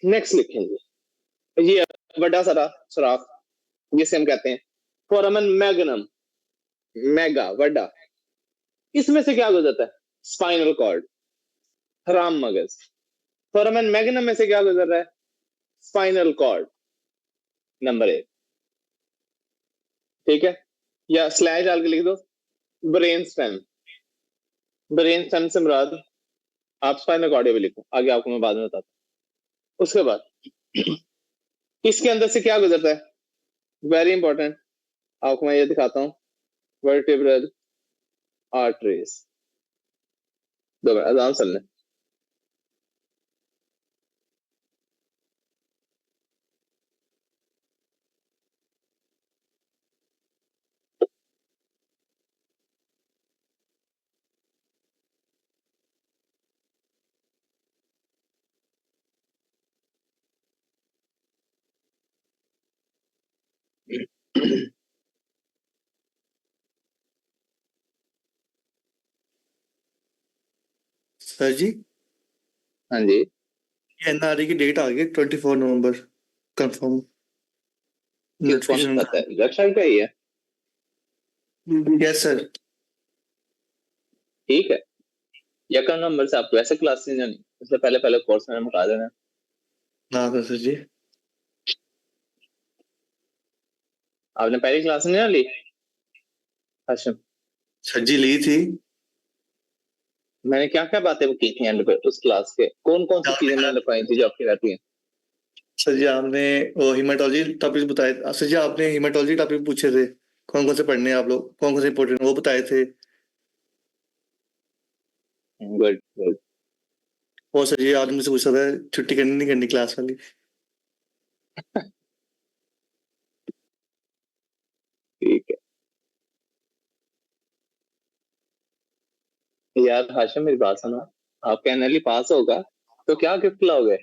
Next लिखेंगे ये बड़ा सारा सुराख जिसे हम कहते हैं फोरामन मैग्नम, मेगा बड़ा। इसमें से क्या गुजरता है? स्पाइनल कॉर्ड, हराम मगज। फोरामन मैग्नम में से क्या गुजर रहा है? Spinal cord, number 1। ठीक है, या स्लैश डाल के लिख दो ब्रेन स्टेम। ब्रेन स्टेम से मुराद आप स्पाइनल कॉर्ड भी लिखो, आगे आपको मैं बाद में बताता हूँ। उसके बाद इसके अंदर से क्या गुजरता है? वेरी इंपॉर्टेंट, आपको मैं ये दिखाता हूँ। वर्टिब्रल आर्टरीज, दो मिनट आराम से लें। सर जी, हाँ जी, एनआरई की डेट आ गई 24 नवंबर कंफर्म। कौन पता है? वेबसाइट पे ही है। Yes sir. ठीक है, या कल नंबर से आपको ऐसे क्लास नहीं जानी, इसलिए पहले पहले कोर्स में मुका देना। हाँ सर जी। आपने पहली क्लास नहीं ना ली हाशिम? सर जी ली थी। मैंने क्या क्या बातें की थी एंड पे उस क्लास के? कौन कौन सी चीजें मैंने बताई थी जो आपकी रहती हैं? सर जी आपने वो हिमाटोलॉजी टॉपिक बताए। सर जी आपने हिमाटोलॉजी टॉपिक पूछे थे, कौन कौन से पढ़ने हैं आप लोग, कौन कौन से इंपॉर्टेंट वो बताए थे। Good good. और सर जी आपने मुझसे पूछा था छुट्टी करनी नहीं करनी क्लास वाली। ठीक है यार हाशिम, मेरी बात सुनो। आपका एनएलई पास होगा तो क्या गिफ्ट लाओगे?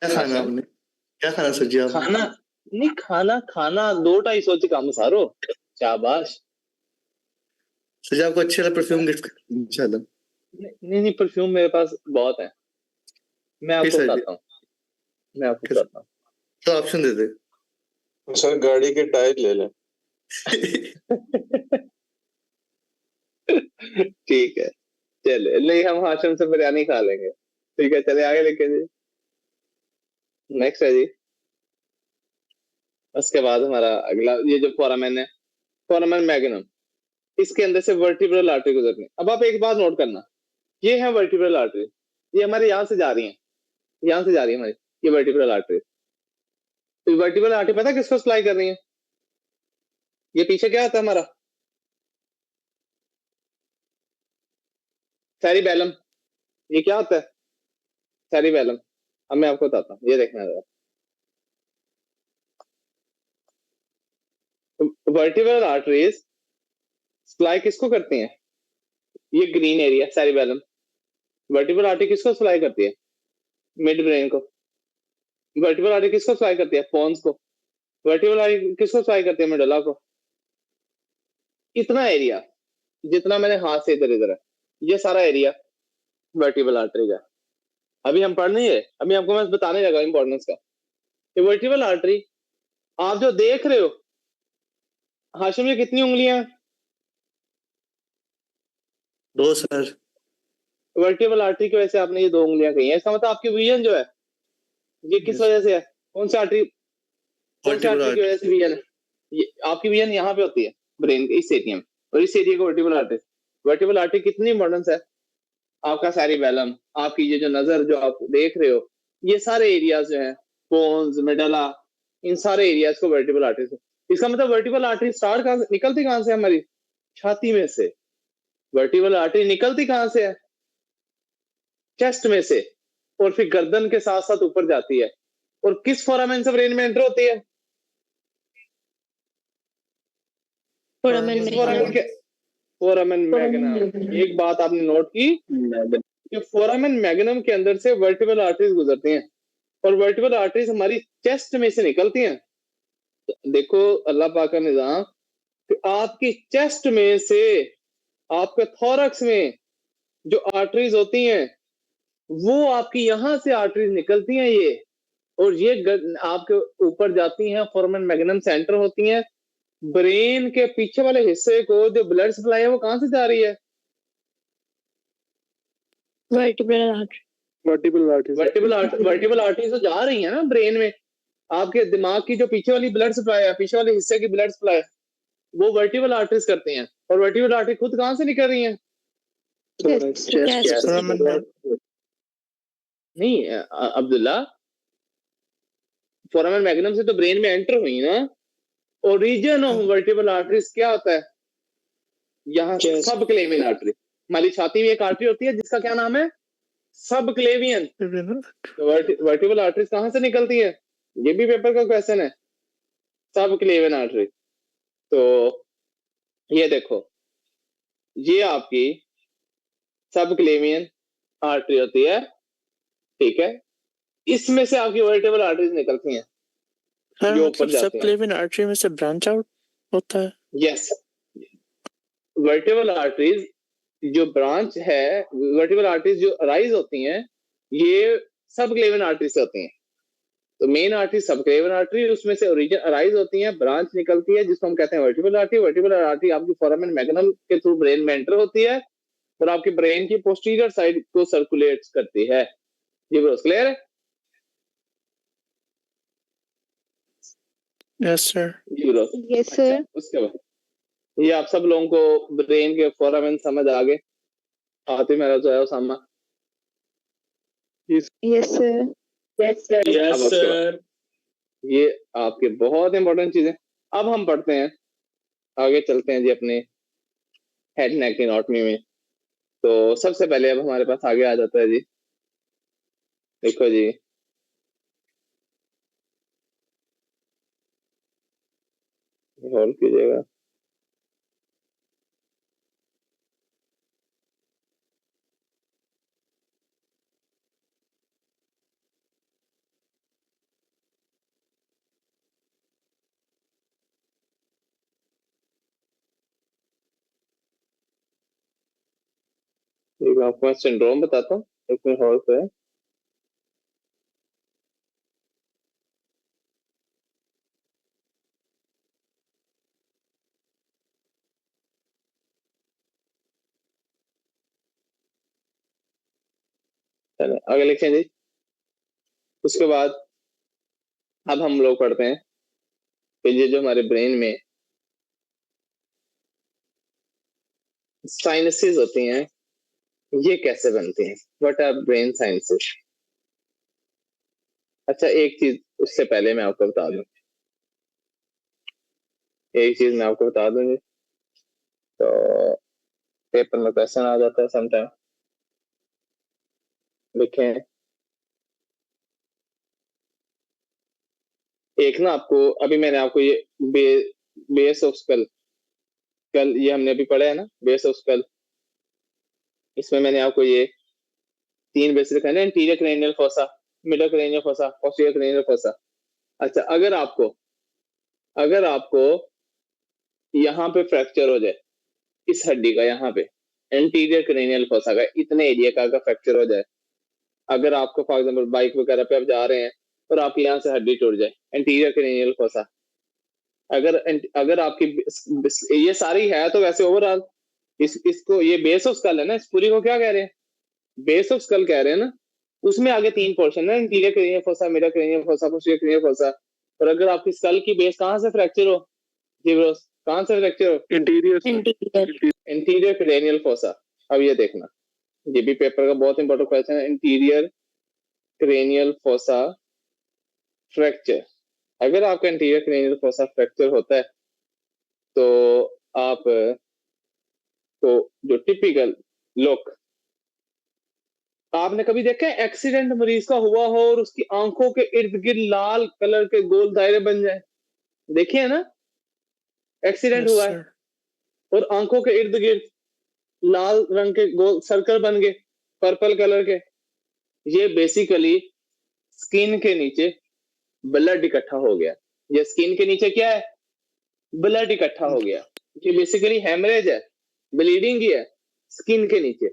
क्या खाना हाशिम, आपने, क्या खाना सर जी आपने? खाना नहीं, खाना खाना 2-250 च कम सारो। शाबाश। सर जी आपको अच्छे वाला परफ्यूम गिफ्ट इंशाल्लाह। नहीं नहीं, परफ्यूम मेरे पास बहुत है। मैं फिर आपको सर जी बताता हूँ, मैं आपको कैसे बताता हूँ। तो ऑप्शन दे दे। सर गाड़ी के टायर ले लें। ठीक है, चले नहीं, हम हाशिम से बिरयानी खा लेंगे। ठीक है, चले आगे लिखे जी। नेक्स्ट है जी। उसके बाद हमारा अगला ये जो फोरामेन है, फोरामेन मैग्नम। इसके अंदर से वर्टिब्रल आर्टरी गुजरनी है। अब आप एक बात नोट करना, ये है वर्टिब्रल आर्टरी, ये हमारे यहां से जा रही है, यहां से जा रही है हमारी ये वर्टिब्रल आर्टरी। तो वर्टिब्रल आर्टरी पता है किसको सप्लाई कर रही है? ये पीछे क्या आता है हमारा? सेरिबेलम। ये क्या होता है? सेरिबेलम। अब मैं आपको बताता हूँ, ये देखना जरा। वर्टिब्रल आर्टरीज सप्लाई किसको करती हैं? ये green area cerebellum. Vertebral artery किसको सप्लाई करती है? मिड ब्रेन को। वर्टिब्रल आर्टरी किसको सप्लाई करती है? पोन्स को। वर्टिब्रल आर्टरी किसको सप्लाई करती है? मेडुला को। इतना एरिया जितना मैंने हाथ से इधर इधर है, ये सारा एरिया वर्टिब्रल आर्टरी का। अभी हम पढ़ नहीं है, अभी आपको मैं बताने लगा इंपॉर्टेंस का। ये वर्टिब्रल आर्टरी आप जो देख रहे हो हाशिम, ये कितनी उंगलियां हैं? 2 सर। वर्टिब्रल आर्टरी की वजह से आपने ये 2 उंगलियां कही है। इसका मतलब आपकी विजन जो है ये किस यस वजह से है? कौन सी आर्टरी, कौन सी वर्टिब्रल आर्टरी की आर्टरी। वजह से विजन है? ये आपकी विजन यहाँ पे होती है ब्रेन के इस एरिया में, और इस एरिया को वर्टिब्रल आर्टरी। वर्टिब्रल आर्टरी कितनी इंपॉर्टेंस है? आपका सेरिबेलम, आपकी ये जो नजर जो आप देख रहे हो, ये सारे एरियाज जो है, पोन्स, मेडला, इन सारे एरियाज को वर्टिब्रल आर्टरी से। इसका मतलब वर्टिब्रल आर्टरी स्टार्ट कहां से, निकलती कहां से? हमारी छाती में से। वर्टिब्रल आर्टरी निकलती कहां से है? चेस्ट में से, और फिर गर्दन के साथ साथ ऊपर जाती है, और किस फोरामेन से ब्रेन में एंटर होती है? फोरामेन किस फोरामेन के? Foramen magnum. एक बात आपने नोट की कि फोरामेन मैग्नम के अंदर से वर्टिब्रल आर्टरीज गुजरती हैं, और वर्टिब्रल आर्टरीज हमारी चेस्ट में से निकलती हैं। तो देखो अल्लाह पाक का निजाम कि आपकी चेस्ट में से, आपके थोरक्स में जो आर्टरीज होती हैं वो आपकी यहां से आर्टरीज निकलती हैं ये, और ये आपके ऊपर जाती हैं, फोरामेन मैग्नम सेंटर होती हैं। ब्रेन के पीछे वाले हिस्से को जो ब्लड सप्लाई है वो कहां से जा रही है? Vertebral artery. वर्टिबल आर्टरीज तो जा रही है ना ब्रेन में। आपके दिमाग की जो पीछे वाली ब्लड सप्लाई है, पीछे वाले हिस्से की ब्लड सप्लाई, वो वर्टिबल आर्टरीज करती हैं। और वर्टिबल आर्टरी खुद कहां से निकल रही है? नहीं अब्दुल्ला, फोरामेन मैग्नम से तो ब्रेन में एंटर हुई ना। ओरिजिन ऑफ वर्टिबल आर्टरीज क्या होता है? यहाँ सब क्लेवियन आर्टरी। हमारी छाती में एक आर्टरी होती है जिसका क्या नाम है? सब क्लेवियन। वर्टिबल आर्टरीज कहां से निकलती है? ये भी पेपर का क्वेश्चन है। सब क्लेवियन आर्टरी। तो ये देखो, ये आपकी सब क्लेवियन आर्टरी होती है, ठीक है। इसमें से आपकी वर्टिबल आर्टरीज निकलती हैं जो ऊपर जाती हैं। सब क्लेवियन आर्टरी में से ब्रांच आउट होता है। यस, वर्टिबल आर्टरीज जो ब्रांच है, वर्टिबल आर्टरीज जो अराइज होती हैं, ये सब क्लेवियन आर्टरी से होती हैं। तो मेन आर्टरी सब क्लेवियन आर्टरी, उसमें से ओरिजिन अराइज होती है, ब्रांच निकलती है जिसको हम कहते हैं वर्टिबल आर्टरी। वर्टिबल आर्टरी आपकी फोरामेन मैग्नम के थ्रू ब्रेन में एंटर होती है और आपकी ब्रेन की पोस्टीरियर साइड को सर्कुलेट करती है। ये ब्रोस क्लियर है? Yes sir. जी ब्रोस। Yes sir. उसके बाद ये आप सब लोगों को ब्रेन के फोरामेन समझ आ गए? आते मेरा जो है Usama. Yes sir. Yes sir. ये आपके बहुत इंपॉर्टेंट चीजें। अब हम पढ़ते हैं, आगे चलते हैं जी अपने हेड नेक एनाटॉमी में। तो सबसे पहले अब हमारे पास आगे आ जाता है जी, देखो जी, होल्ड कीजिएगा। आपको मैं सिंड्रोम बताता हूँ, एक मिनट होल्ड पे। आगे लिखें जी। उसके बाद अब हम लोग पढ़ते हैं कि ये जो हमारे ब्रेन में साइनसेस होती हैं ये कैसे बनती हैं। What our brain sinuses? अच्छा, एक चीज उससे पहले मैं आपको बता दूं, जी। तो पेपर में क्वेश्चन आ जाता है समटाइम। लिखें, एक ना आपको, अभी मैंने आपको ये बेस ऑफ स्कल, कल ये हमने अभी पढ़ा है ना, बेस ऑफ स्कल। इसमें मैंने आपको ये 3 बेस लिखा है ना, interior cranial fossa, middle cranial fossa, posterior cranial fossa. अच्छा, अगर आपको यहाँ पे फ्रैक्चर हो जाए, इस हड्डी का यहाँ पे एंटीरियर क्रेनियल फोसा का इतने एरिया का फ्रैक्चर हो जाए, अगर आपको फॉर एग्जांपल बाइक वगैरह पे आप जा रहे हैं और आपके यहाँ से हड्डी टूट जाए, एंटीरियर क्रेनियल फोसा, अगर आपकी ये सारी है तो वैसे ओवरऑल इसको ये बेस ऑफ स्कल है ना, इस पूरी को क्या कह रहे हैं? बेस ऑफ स्कल कह रहे हैं ना। उसमें आगे 3 पोर्शन है, interior cranial fossa, middle cranial fossa, posterior cranial fossa. और अगर आपकी स्कल की बेस कहाँ से फ्रैक्चर हो जी ब्रोस, कहाँ से फ्रैक्चर हो? Interior cranial fossa. अब ये देखना, ये भी पेपर का बहुत इंपॉर्टेंट क्वेश्चन है, इंटीरियर क्रेनियल फोसा फ्रैक्चर। अगर आपका इंटीरियर क्रेनियल फोसा फ्रैक्चर होता है तो आप तो जो टिपिकल लुक, आपने कभी देखा है एक्सीडेंट मरीज का हुआ हो और उसकी आंखों के इर्द गिर्द लाल कलर के गोल दायरे बन जाए? देखे है ना, एक्सीडेंट हुआ है और आंखों के इर्द गिर्द लाल रंग के गोल सर्कल बन गए, पर्पल कलर के। ये बेसिकली स्किन के नीचे ब्लड इकट्ठा हो गया। ये स्किन के नीचे क्या है? ब्लड इकट्ठा हो गया। ये बेसिकली हेमरेज है, ब्लीडिंग ही है स्किन के नीचे।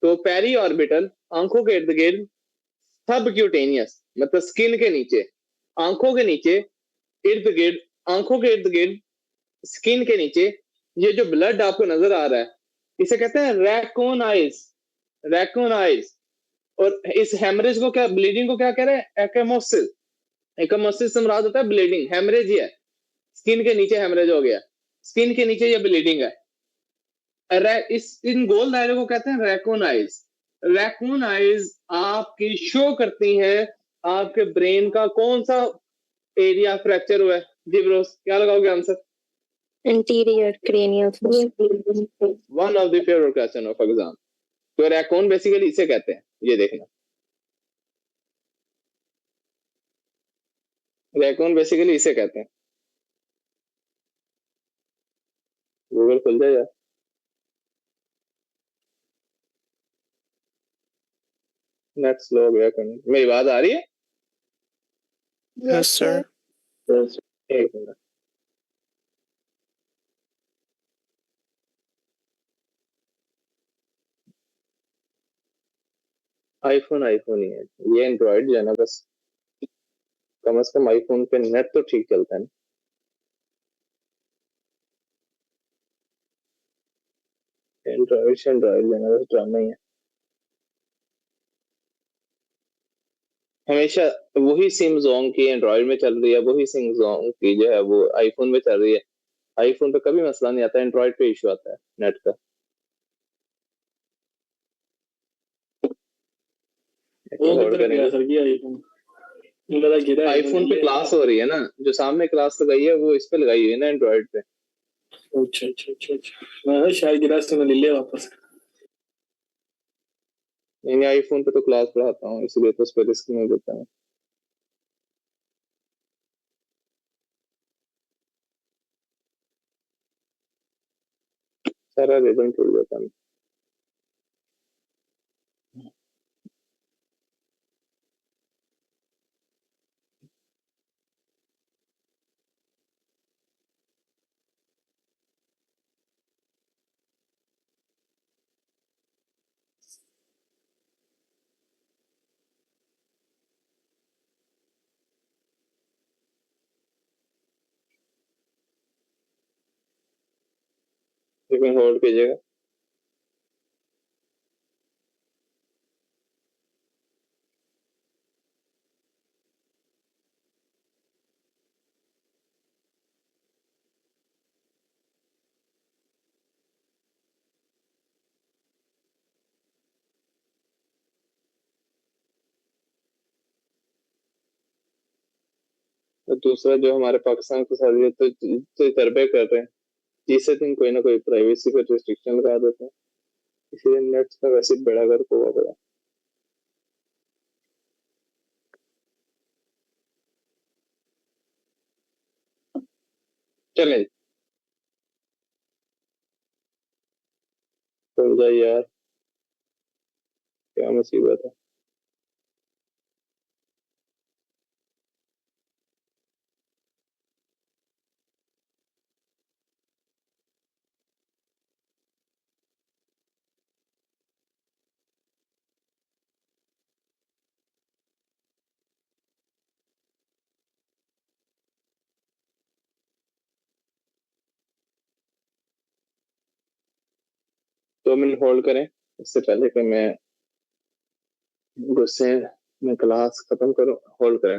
तो पेरी ऑर्बिटल आंखों के इर्द गिर्द, सबक्यूटेनियस मतलब स्किन के नीचे, आंखों के नीचे, इर्द गिर्द, आंखों के इर्द गिर्द, स्किन के नीचे, ये जो ब्लड आपको नजर आ रहा है इसे कहते हैं रैकून आइज, रैकून आइज। और इस हेमरेज को क्या, ब्लीडिंग को क्या कह रहे हैं, एक्रोमोसिस। एक्रोमोसिस से मुराद होता है ब्लीडिंग, हेमरेज ही है, स्किन के नीचे हेमरेज हो गया, स्किन के नीचे ये ब्लीडिंग है। इन गोल दायरे को कहते हैं रैकून आइज। रैकून आइज आपकी शो करती हैं आपके ब्रेन का कौन सा एरिया फ्रैक्चर हुआ है। जी ब्रोस क्या लगाओगे answer? Anterior cranial fossa. One of the favourite question of exam. तो रैकून बेसिकली इसे कहते हैं, ये देखना, रैकून बेसिकली इसे कहते हैं। गूगल खुल जाए यार। नेट स्लो हो गया कहीं, मेरी बात आ रही है? Yes, sir. एक मिनट। आईफोन आईफोन ही है, ये एंड्रॉइड जो है ना, बस कम से कम आईफोन पे नेट तो ठीक चलता है ना। एंड्रॉइड से एंड्रॉइड जो है ना, बस ड्रामा ही है। हमेशा वही सिम जोंग की एंड्रॉइड में चल रही है, वही सिम जोंग की जो है वो आईफोन में चल रही है। आईफोन पे कभी मसला नहीं आता, एंड्रॉइड पे इशू आता है नेट का। वो किधर गया सर की आईफोन? मेरा गिरा आईफोन पे क्लास हो रही है ना, जो सामने क्लास लगाई है वो इस पे लगाई हुई है ना एंड्रॉइड पे। अच्छा अच्छा अच्छा अच्छा, मैं शायद गिरा से मैं ले लिया वापस। नहीं आईफोन पे तो क्लास पढ़ाता हूँ, इसलिए तो उस पर रिस्क नहीं देता हूँ। सारा रिदम टूट जाता है। लेकिन होल्ड कीजिएगा। तो दूसरा जो हमारे पाकिस्तान के साथ ये तो तजर्बे कर रहे हैं, तीसरे दिन कोई ना कोई प्राइवेसी पर रिस्ट्रिक्शन लगा देते हैं, इसलिए नेट का वैसे बेड़ा गर्क हुआ पड़ा। चले खुल जाए यार, क्या मुसीबत है। दो मिनट होल्ड करें, इससे पहले कि मैं गुस्से में क्लास खत्म करूं, होल्ड करें।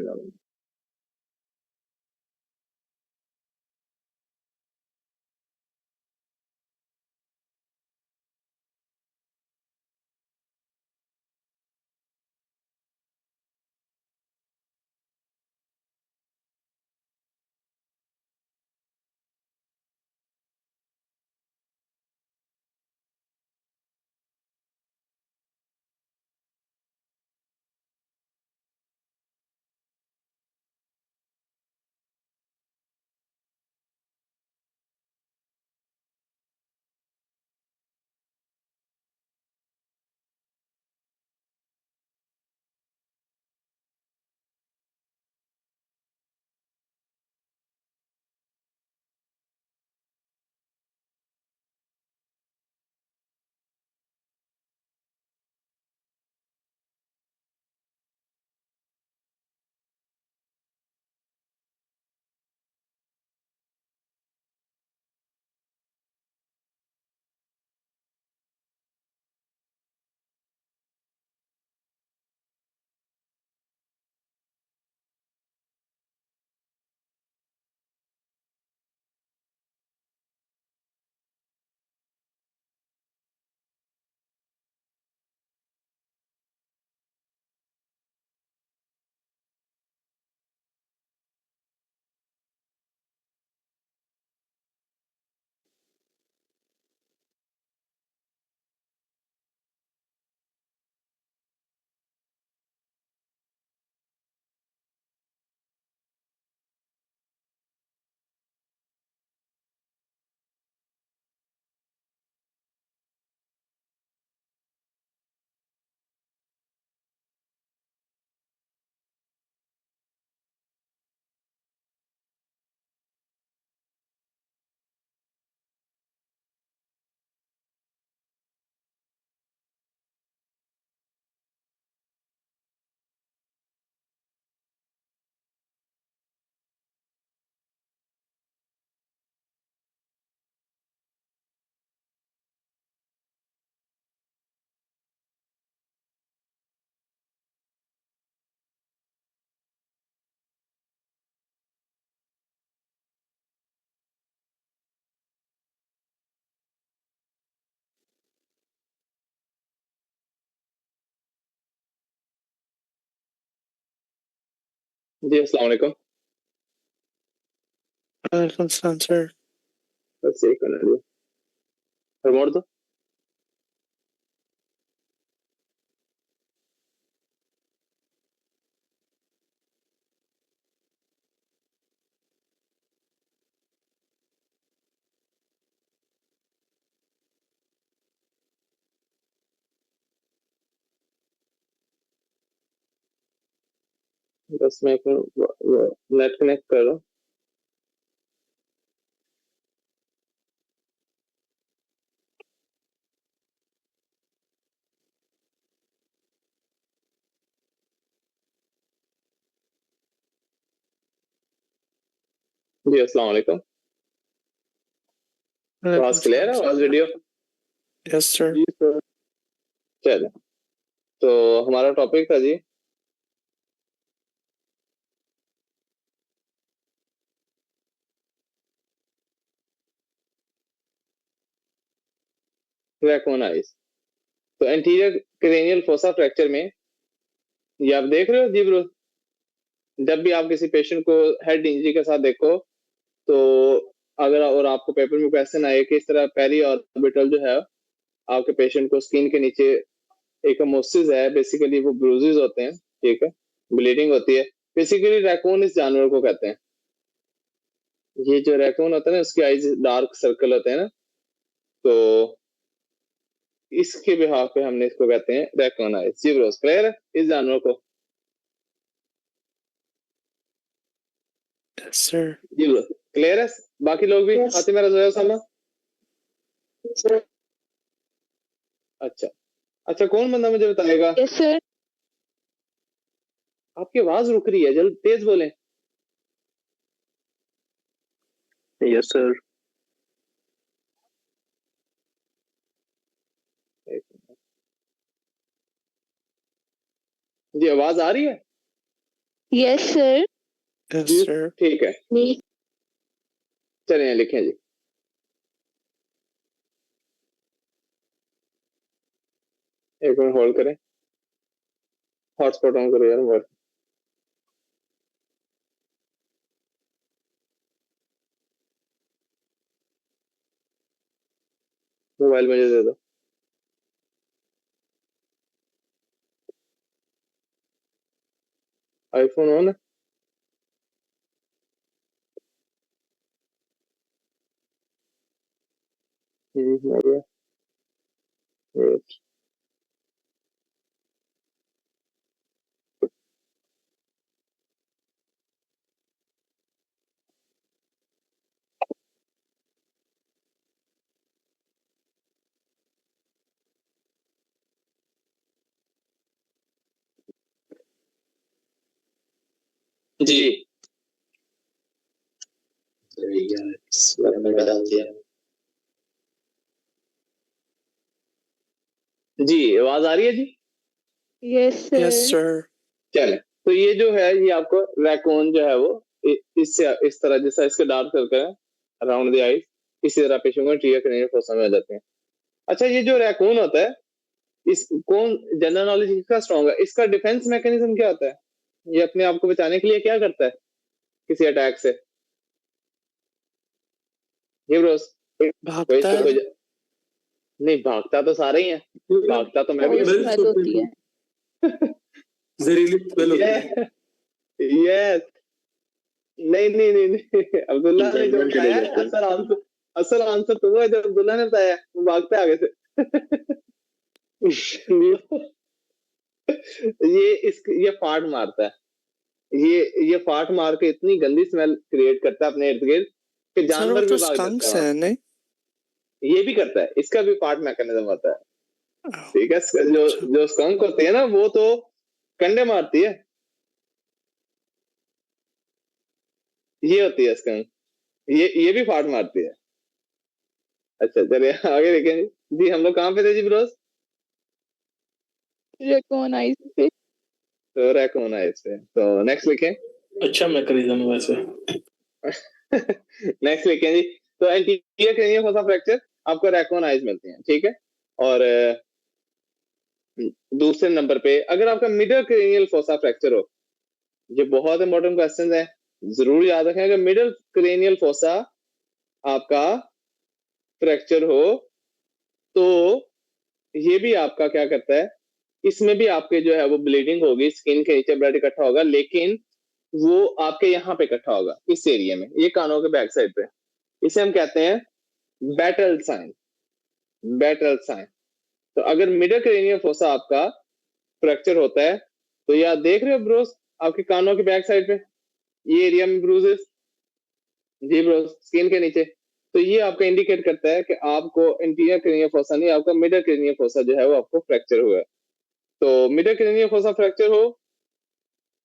जी अस्सलाम वालेकुम। Alaikum salam, sir. बस एक मिनट जी, रिमोट दो। बस मैं एक नेट कनेक्ट कर रहा हूँ। जी अस्सलाम वालेकुम। Alaikum आवाज क्लियर है? salam, आवाज sir. वीडियो? Yes, sir. जी सर। चलो, तो हमारा टॉपिक था जी रैकून आइज। तो एंटीरियर क्रेनियल फोसा फ्रैक्चर में ये आप देख रहे हो जी ब्रो, जब भी आप किसी पेशेंट को हेड इंजरी के साथ देखो तो अगर और आपको पेपर में क्वेश्चन आए कि इस तरह पेरी ऑर्बिटल जो है आपके पेशेंट को स्किन के नीचे एक मोसिस है, बेसिकली वो ब्रूजेस होते हैं, ठीक है, ब्लीडिंग होती है। बेसिकली रैकून इस जानवर को कहते हैं। ये जो रैकून होता है ना, उसकी आईज डार्क सर्कल होते हैं ना, तो इसके बिहाफ पे हमने इसको कहते हैं रैकून आइज। जी ब्रो, क्लियर है इस जानवर को? Yes, sir. जी ब्रो, क्लियर है? बाकी लोग भी Yes. आते मेरा जोया सामा? अच्छा अच्छा, कौन बंदा मुझे बताएगा? Yes, sir. आपकी आवाज रुक रही है, जल्द तेज बोलें। Yes sir. जी आवाज आ रही है? Yes, sir. Yes, जी sir. ठीक है, Yes. चलिए लिखें जी। एक मिनट होल्ड करें, हॉटस्पॉट ऑन करो यार मोबाइल। मोबाइल मुझे दे दो। आईफोन ऑन है? हो गया। Wait. जी मैंने डाल दिया। जी आवाज आ रही है जी? Yes, sir. Yes, sir. चले, तो ये जो है ये आपको रैकून जो है वो इससे इस तरह जैसा इसके डार्क सर्कल है अराउंड द आईज, इसी तरह पेशेंट को ट्रिगर क्रेनियल फोसा में आ जाते हैं। अच्छा, ये जो रैकून होता है, इस कौन जनरल नॉलेज किसका स्ट्रॉन्ग है? इसका डिफेंस मैकेनिज्म क्या होता है? ये अपने आप को बचाने के लिए क्या करता है किसी अटैक से? ये ब्रोस कोई भागता है। कोई नहीं, भागता तो सारे ही हैं, भागता तो मैं भी बहुत स्मेल होती है. जहरीली स्मेल होती है। यस, नहीं नहीं नहीं नहीं, अब्दुल्ला ने जो बताया है, असल आंसर तो वो है जो अब्दुल्ला ने बताया, वो भागते आगे से। ये फाट मारता है, ये फाट मार के इतनी गंदी स्मेल क्रिएट करता है अपने इर्द गिर्द कि सर, वो जानवर तो भी भाग जाते स्कंक्स हैं। है, नहीं? ये भी करता है, इसका भी पार्ट मैकेनिज्म होता है, Oh, ठीक है। जो स्कंक होती है ना, वो तो कंडे मारती है, ये होती है स्कंक, ये भी फाट मारती है। अच्छा चलिए आगे देखें जी। जी हम लोग कहाँ पे थे जी ब्रोस? Raccoon eyes पे. तो रैकून है इस पे, तो नेक्स्ट लिखें। अच्छा मैकेनिज्म है वैसे। नेक्स्ट लिखें जी। तो एंटीरियर क्रेनियल फोसा फ्रैक्चर आपको रैकून आइज मिलती हैं, ठीक है। और दूसरे नंबर पे अगर आपका मिडल क्रेनियल फोसा फ्रैक्चर हो, ये बहुत इंपॉर्टेंट क्वेश्चन है, जरूर याद रखें। अगर मिडिल क्रेनियल फोसा आपका फ्रैक्चर हो तो ये भी आपका क्या करता है, इसमें भी आपके जो है वो ब्लीडिंग होगी, स्किन के नीचे ब्लड इकट्ठा होगा, लेकिन वो आपके यहाँ पे इकट्ठा होगा इस एरिया में, ये कानों के बैक साइड पे। इसे हम कहते हैं बैटल साइन, बैटल साइन। तो अगर मिडिल क्रेनियल फोसा आपका फ्रैक्चर होता है तो ये आप देख रहे हो ब्रोस आपके कानों के बैक साइड पे, ये एरिया में ब्रूजेस, जी ब्रोस स्किन के नीचे। तो ये आपका इंडिकेट करता है कि आपको इंटीरियर क्रेनियल फोसा नहीं, आपका मिडिल क्रेनियल फोसा जो है वो आपको फ्रैक्चर हुआ है। तो मिडिल क्रेनियल फोसा फ्रैक्चर हो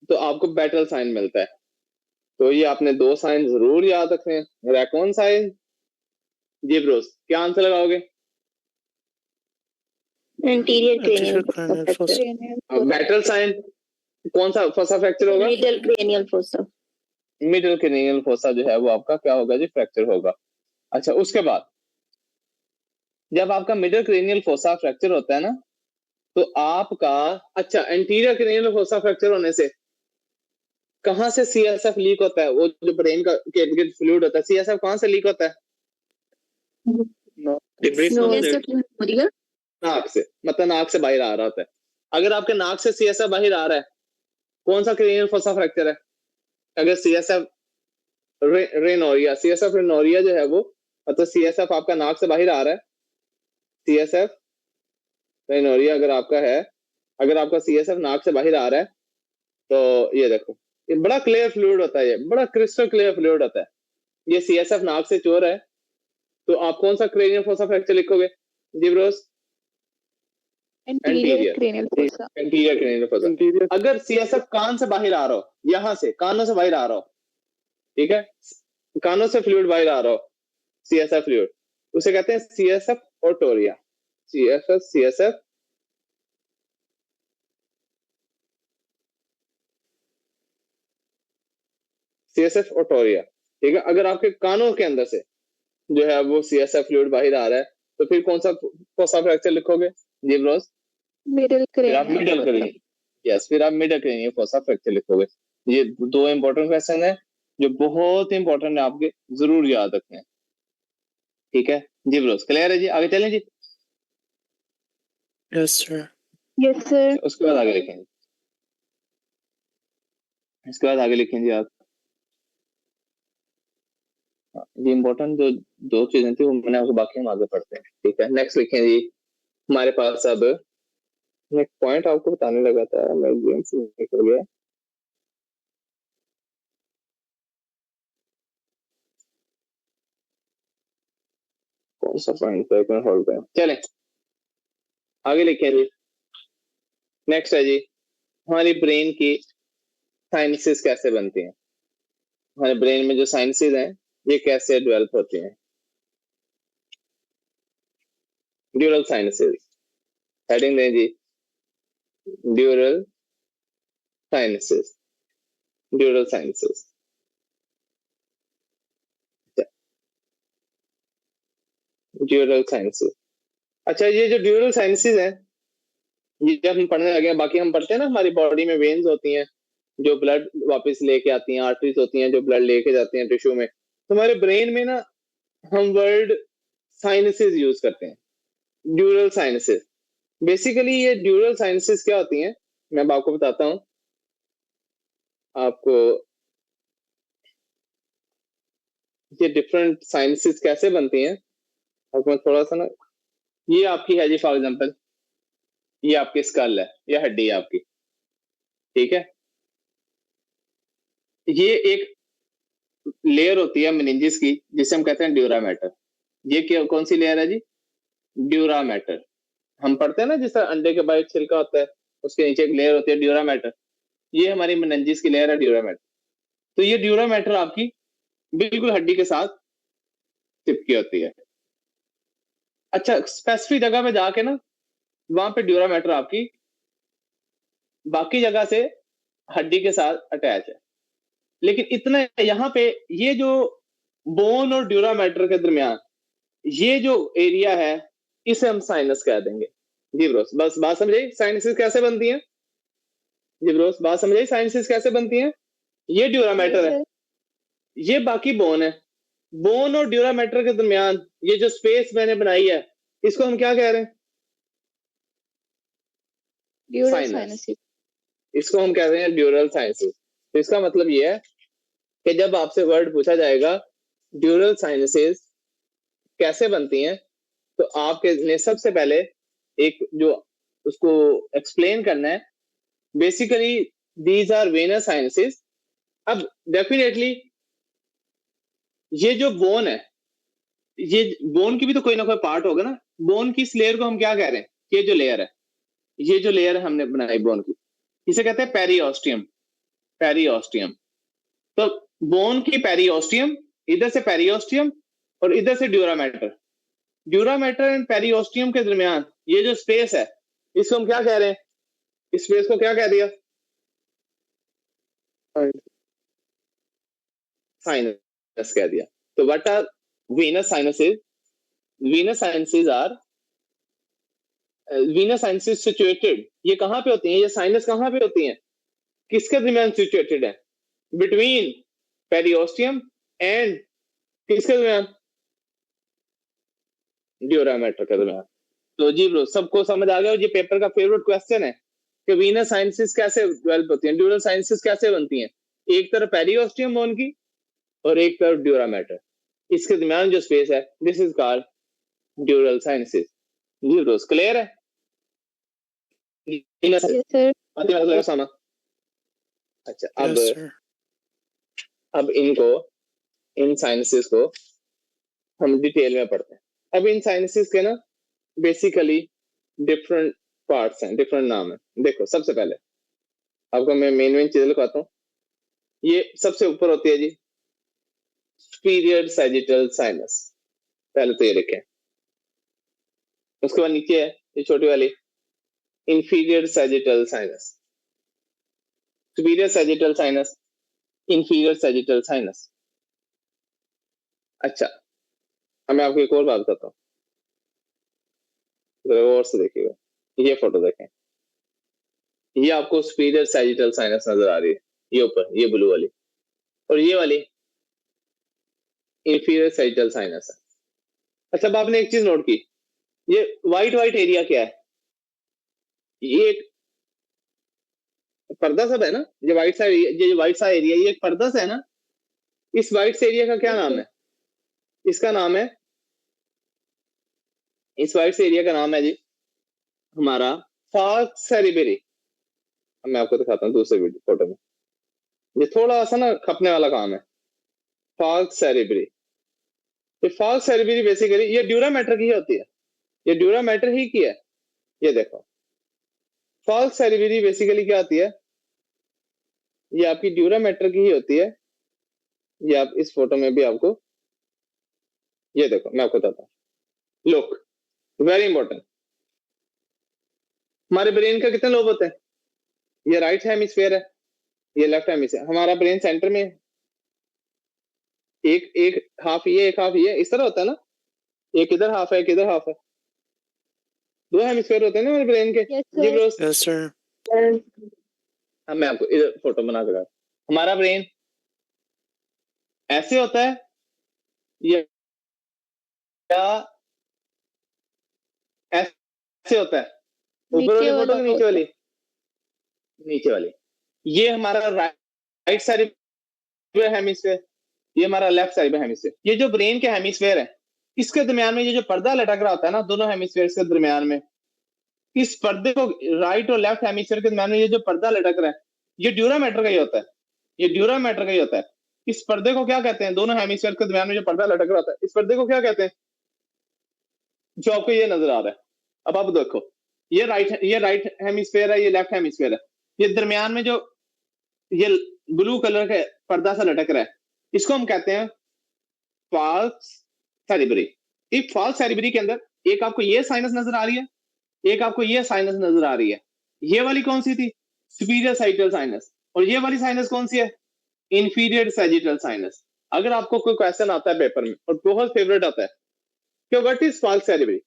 तो आपको बैटल साइन मिलता है। तो ये आपने 2 साइन जरूर याद रखने हैं। रैकॉन साइन, जी ब्रोस क्या आंसर लगाओगे? Anterior Anterior cranial cranial fossa fossa. fracture. Battle sign कौन सा फोसा फ्रैक्चर होगा? Middle cranial fossa. Middle cranial fossa जो है वो आपका क्या होगा जी? फ्रैक्चर होगा। अच्छा, उसके बाद जब आपका मिडिल क्रेनियल फोसा फ्रैक्चर होता है ना, तो आपका अच्छा एंटीरियर क्रेनियल फोसा फ्रैक्चर होने से कहां से सीएसएफ लीक होता है? वो जो ब्रेन का फ्लूइड होता है, सीएसएफ कहां से लीक होता है? नाक से, मतलब नाक से बाहर आ रहा होता है। अगर आपके नाक से सीएसएफ बाहर आ रहा है, कौन सा क्रेनियल फोसा फ्रैक्चर है? अगर सीएसएफ रेनोरिया, सीएसएफ रेनोरिया जो है वो, मतलब सीएसएफ आपका नाक से बाहर आ रहा है, सीएसएफ रेनोरिया अगर आपका है, अगर आपका सीएसएफ नाक से बाहर आ रहा है, तो ये देखो, ये बड़ा क्लियर फ्लूइड होता है, ये बड़ा क्रिस्टल क्लियर फ्लूइड होता है। ये सीएसएफ नाक से चोर है, तो आप कौन सा क्रेनियल फोसा फ्रैक्चर लिखोगे जी bros? Anterior cranial fossa. Anterior cranial fossa. अगर सीएसएफ कान से बाहर आ रहा हो, यहां से कानों से बाहर आ रहा हो, ठीक है, कानों से फ्लूइड बाहर आ रहा हो, सीएसएफ फ्लूइड, उसे कहते हैं CSF otorrhoea. CSF CSF otorrhoea, ठीक है। अगर आपके कानों के अंदर से जो है वो सीएसएफ फ्लूइड बाहर आ रहा है, तो फिर कौन सा फोसा फ्रैक्चर लिखोगे जी ब्रोस? Middle फिर आप cranial middle fossa. Cranial, yes, फिर आप मिडिल क्रेनियल फोसा फ्रैक्चर लिखोगे। ये 2 इंपॉर्टेंट क्वेश्चन है जो बहुत इंपॉर्टेंट है, आपके जरूर याद रखने हैं, ठीक है जी ब्रोस। क्लियर है जी? आगे चलें जी। Yes, sir. Yes, sir. उसके बाद आगे लिखेंगे, इसके बाद आगे लिखेंगे आप। ये इंपॉर्टेंट जो 2 चीजें थी वो मैंने आपको, बाकी हम आगे पढ़ते हैं, ठीक है। नेक्स्ट लिखें जी, हमारे पास अब एक पॉइंट आपको बताने लगा था, मैं गेम से निकल गया। कौन सा पॉइंट पे, एक मिनट होल्ड पे, चलें आगे लिखें जी। नेक्स्ट है जी, हमारी ब्रेन की साइनसेस कैसे बनती हैं? हमारे ब्रेन में जो साइनसेस हैं ये कैसे डेवलप होती हैं? ड्यूरल साइनसेस, हेडिंग दें जी, dural sinuses, dural sinuses. Dural sinuses, अच्छा ये जो ड्यूरल साइनसेस हैं ये जब हम पढ़ने लगे हैं, बाकी हम पढ़ते हैं ना हमारी बॉडी में वेन्स होती हैं जो ब्लड वापस लेके आती हैं, आर्टरीज होती हैं जो ब्लड लेके जाती हैं टिश्यू में। तो हमारे ब्रेन में ना हम वर्ड साइनसेस यूज करते हैं, ड्यूरल साइनसेस। बेसिकली ये ड्यूरल साइनसेस क्या होती हैं, मैं अब आपको बताता हूं। आपको ये डिफरेंट साइनसेस कैसे बनती हैं, आपको थोड़ा सा ना, ये आपकी है जी फॉर एग्जांपल, ये आपकी स्कल है, ये हड्डी है आपकी, ठीक है। ये एक लेयर होती है मेनिंजेस की जिसे हम कहते हैं ड्यूरा मैटर। ये क्या, कौन सी लेयर है जी? Dura mater. हम पढ़ते हैं ना जिस तरह अंडे के बाहर छिलका होता है, उसके नीचे एक लेयर होती है ड्यूरा मैटर, ये हमारी मेनिंजेस की लेयर है ड्यूरा मैटर। तो ये ड्यूरा मैटर आपकी बिल्कुल हड्डी के साथ चिपकी होती है। अच्छा, स्पेसिफिक जगह पे जाके ना वहां पे ड्यूरा मैटर आपकी बाकी जगह से हड्डी के साथ अटैच है, लेकिन इतना यहाँ पे ये जो बोन और ड्यूरा मैटर के दरमियान ये जो एरिया है इसे हम साइनस कह देंगे जी ब्रोस। बस बात समझे साइनसेस कैसे बनती हैं? जी ब्रोस, बात समझ आई? साइनसेस कैसे बनती हैं? ये ड्यूरा मैटर है, ये बाकी बोन है। बोन और ड्यूरा मैटर के दरमियान ये जो स्पेस मैंने बनाई है, इसको हम क्या कह रहे हैं? ड्यूरल Sinus. साइनसिस। इसको हम कह रहे हैं ड्यूरल साइनसेस। तो इसका मतलब ये है कि जब आपसे वर्ड पूछा जाएगा ड्यूरल साइनसेस कैसे बनती हैं, तो आपके लिए सबसे पहले एक जो उसको एक्सप्लेन करना है, basically these are venous sinuses. अब डेफिनेटली ये जो बोन है, ये बोन की भी तो कोई ना कोई पार्ट होगा ना। बोन की इस लेयर को हम क्या कह रहे हैं? ये जो लेयर है, ये जो लेयर हमने बनाई बोन की, इसे कहते हैं पेरिओस्टियम। पेरिओस्टियम। तो बोन की पेरिओस्टियम, इधर से पेरिओस्टियम और इधर से dura mater. Dura mater and periosteum के दरमियान ये जो स्पेस है, इसको हम क्या कह रहे हैं? इस स्पेस को क्या कह दिया? साइनस कह दिया। तो what are venous sinuses? venous sinuses are venous sinuses situated, ये कहां पे होती हैं? ये साइनस कहां पे होती हैं? किसके दरमियान सिचुएटेड है? बिटवीन पेरिओस्टियम एंड किसके दरमियान? ड्यूरा मैटर के दरमियान। तो जी ब्रो, सबको समझ आ गया? ये पेपर का फेवरेट क्वेश्चन है कि वीनस साइनसेस कैसे डेवलप होती हैं, ड्यूरल साइनसेस कैसे बनती हैं। एक तरफ पेरिओस्टियम बोन की और एक तरफ ड्यूरा मैटर, इसके दरमियान जो स्पेस है, this is called dural sinuses. जी ब्रो, क्लियर है? Yes sir. सामा। अच्छा, Yes, sir. अब इनको, इन साइनसेस को हम डिटेल में पढ़ते हैं। अब इन साइनसेस के ना बेसिकली डिफरेंट पार्ट्स हैं, डिफरेंट नाम है। देखो, सबसे पहले आपको मैं मेन चीज लिखवाता हूँ। ये सबसे ऊपर होती है जी सुपीरियर सैजिटल साइनस, पहले तो ये लिखें। उसके बाद नीचे है ये छोटी वाली inferior sagittal sinus. Superior sagittal sinus, inferior sagittal sinus. अच्छा, अब मैं आपको एक और बात बताता हूँ, और से देखिएगा। ये फोटो देखें, ये आपको सुपीरियर सैजिटल साइनस नजर आ रही है, ये ऊपर, ये ब्लू वाली, और ये वाली इंफीरियर सैजिटल साइनस है। अच्छा, अब आपने एक चीज नोट की, ये व्हाइट व्हाइट एरिया क्या है? ये एक पर्दा सब है ना, ये व्हाइट सा, ये व्हाइट सा एरिया, ये एक पर्दा सा है ना। इस व्हाइट से एरिया का क्या नाम है? इसका नाम है, इस व्हाइट से एरिया का नाम है जी हमारा फाल्स सेरिबेरी। अब मैं आपको दिखाता हूँ दूसरे वीडियो फोटो में, ये थोड़ा सा ना खपने वाला काम है। फाल्स सेरिबेरी, ये फाल्स सेरिबेरी बेसिकली ये ड्यूरा मैटर की ही होती है, ये ड्यूरा मैटर ही की है। ये देखो, फाल्स सेरिबेरी बेसिकली क्या होती है? ये आपकी ड्यूरा मैटर की ही होती है। ये आप इस फोटो में भी आपको, ये देखो मैं आपको बताता हूँ, लुक, वेरी इंपॉर्टेंट। हमारे ब्रेन का कितने लोब होते हैं? ये राइट हेमिस्फीयर है, ये लेफ्ट हेमिस्फीयर। हमारा ब्रेन सेंटर में एक एक हाफ ये, एक हाफ ये, इस तरह होता है ना। एक इधर हाफ है, एक इधर हाफ है, दो हेमिस्फीयर होते हैं ना हमारे ब्रेन के। Yes, जी sir. Bro, Yes, sir. अब मैं आपको इधर फोटो बना के, हमारा ब्रेन ऐसे होता है या ऐसे होता है? ऊपर वाली फोटो की नीचे वाली? नीचे वाली। ये हमारा राइट साइड हेमिस्फीयर, ये हमारा लेफ्ट साइड हेमिस्फीयर। ये जो ब्रेन के हेमिस्फीयर है, इसके दरमियान में ये जो पर्दा लटक रहा होता है ना, दोनों हेमिस्फीयर के दरमियान में, इस पर्दे को, राइट और लेफ्ट हेमिस्फीयर के दरमियान में ये जो पर्दा लटक रहा है, ये ड्यूरा मैटर का ही होता है। ये ड्यूरा मैटर का ही होता है। इस पर्दे को क्या कहते हैं? दोनों हेमिस्फीयर के दरमियान में जो पर्दा लटक रहा होता है, इस पर्दे को क्या कहते हैं? जो आपको ये नजर आ रहा है। अब आप देखो, ये राइट हेमिस्फीयर है, ये लेफ्ट हेमिस्फीयर है। ये दरमियान में जो ये ब्लू कलर का पर्दा सा लटक रहा है, इसको हम कहते हैं फाल्स सेरिबेरी। इस फाल्स सेरिबेरी के अंदर एक आपको ये साइनस नजर आ रही है, एक आपको ये साइनस नजर आ रही है। ये वाली कौन सी थी? Superior sagittal sinus. और ये वाली साइनस कौन सी है? Inferior sagittal sinus. अगर आपको कोई क्वेश्चन आता है पेपर में, और बहुत फेवरेट आता है कि what is falx cerebri?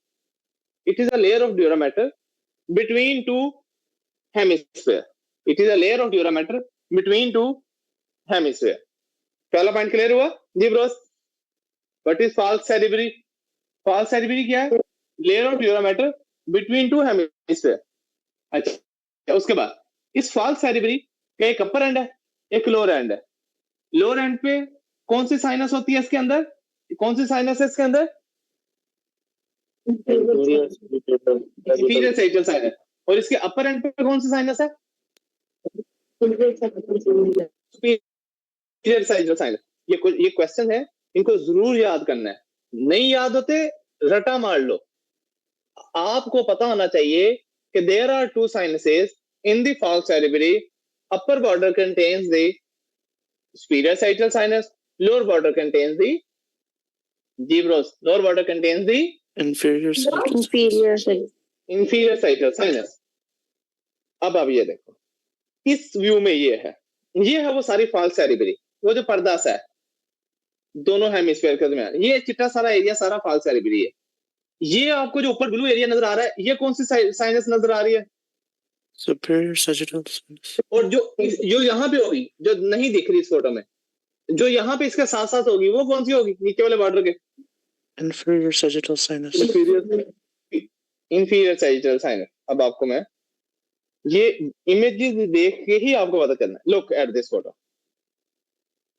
It is a layer of dura mater between two hemisphere. It is a layer of dura mater between two hemisphere. पहला पॉइंट क्लियर हुआ जी bros? What is falx cerebri? Falx cerebri क्या है? Layer of dura mater between two hemisphere. अच्छा, उसके बाद इस false cerebri का एक अपर एंड है, एक लोअर एंड है। लोअर एंड पे कौन सी साइनस होती है इसके अंदर? कौन सी साइनस है इसके अंदर? Inferior sagittal sinus. और इसके अपर एंड पे कौन सी साइनस है? Superior sagittal sinus. ये क्वेश्चन है, इनको जरूर याद करना है, नहीं याद होते रटा मार लो। आपको पता होना चाहिए कि there are two sinuses in the falx cerebri. Upper border contains the superior sagittal sinus, lower border contains the Gebros, lower border contains the Inferior sagittal. Inferior side. inferior sagittal sinus। अब आप ये देखो, इस view में ये है वो सारी फाल्स सेरेब्री, वो जो पर्दा सा है दोनों हेमिस्फीयर के दरमियान, ये चिट्टा सारा एरिया सारा फाल्स सेरेब्री है। ये आपको जो ऊपर ब्लू एरिया नजर आ रहा है, ये कौन सी साइनस नजर आ रही है? Superior sagittal sinus. और जो यहाँ पे होगी, जो नहीं दिख रही इस फोटो में, जो यहाँ पे इसके साथ साथ होगी, वो कौन सी होगी? नीचे वाले बॉर्डर के Inferior sagittal sinus. Inferior sagittal sinus. अब आपको मैं ये इमेजेस देख के ही आपको पता चलना है। Look at this photo,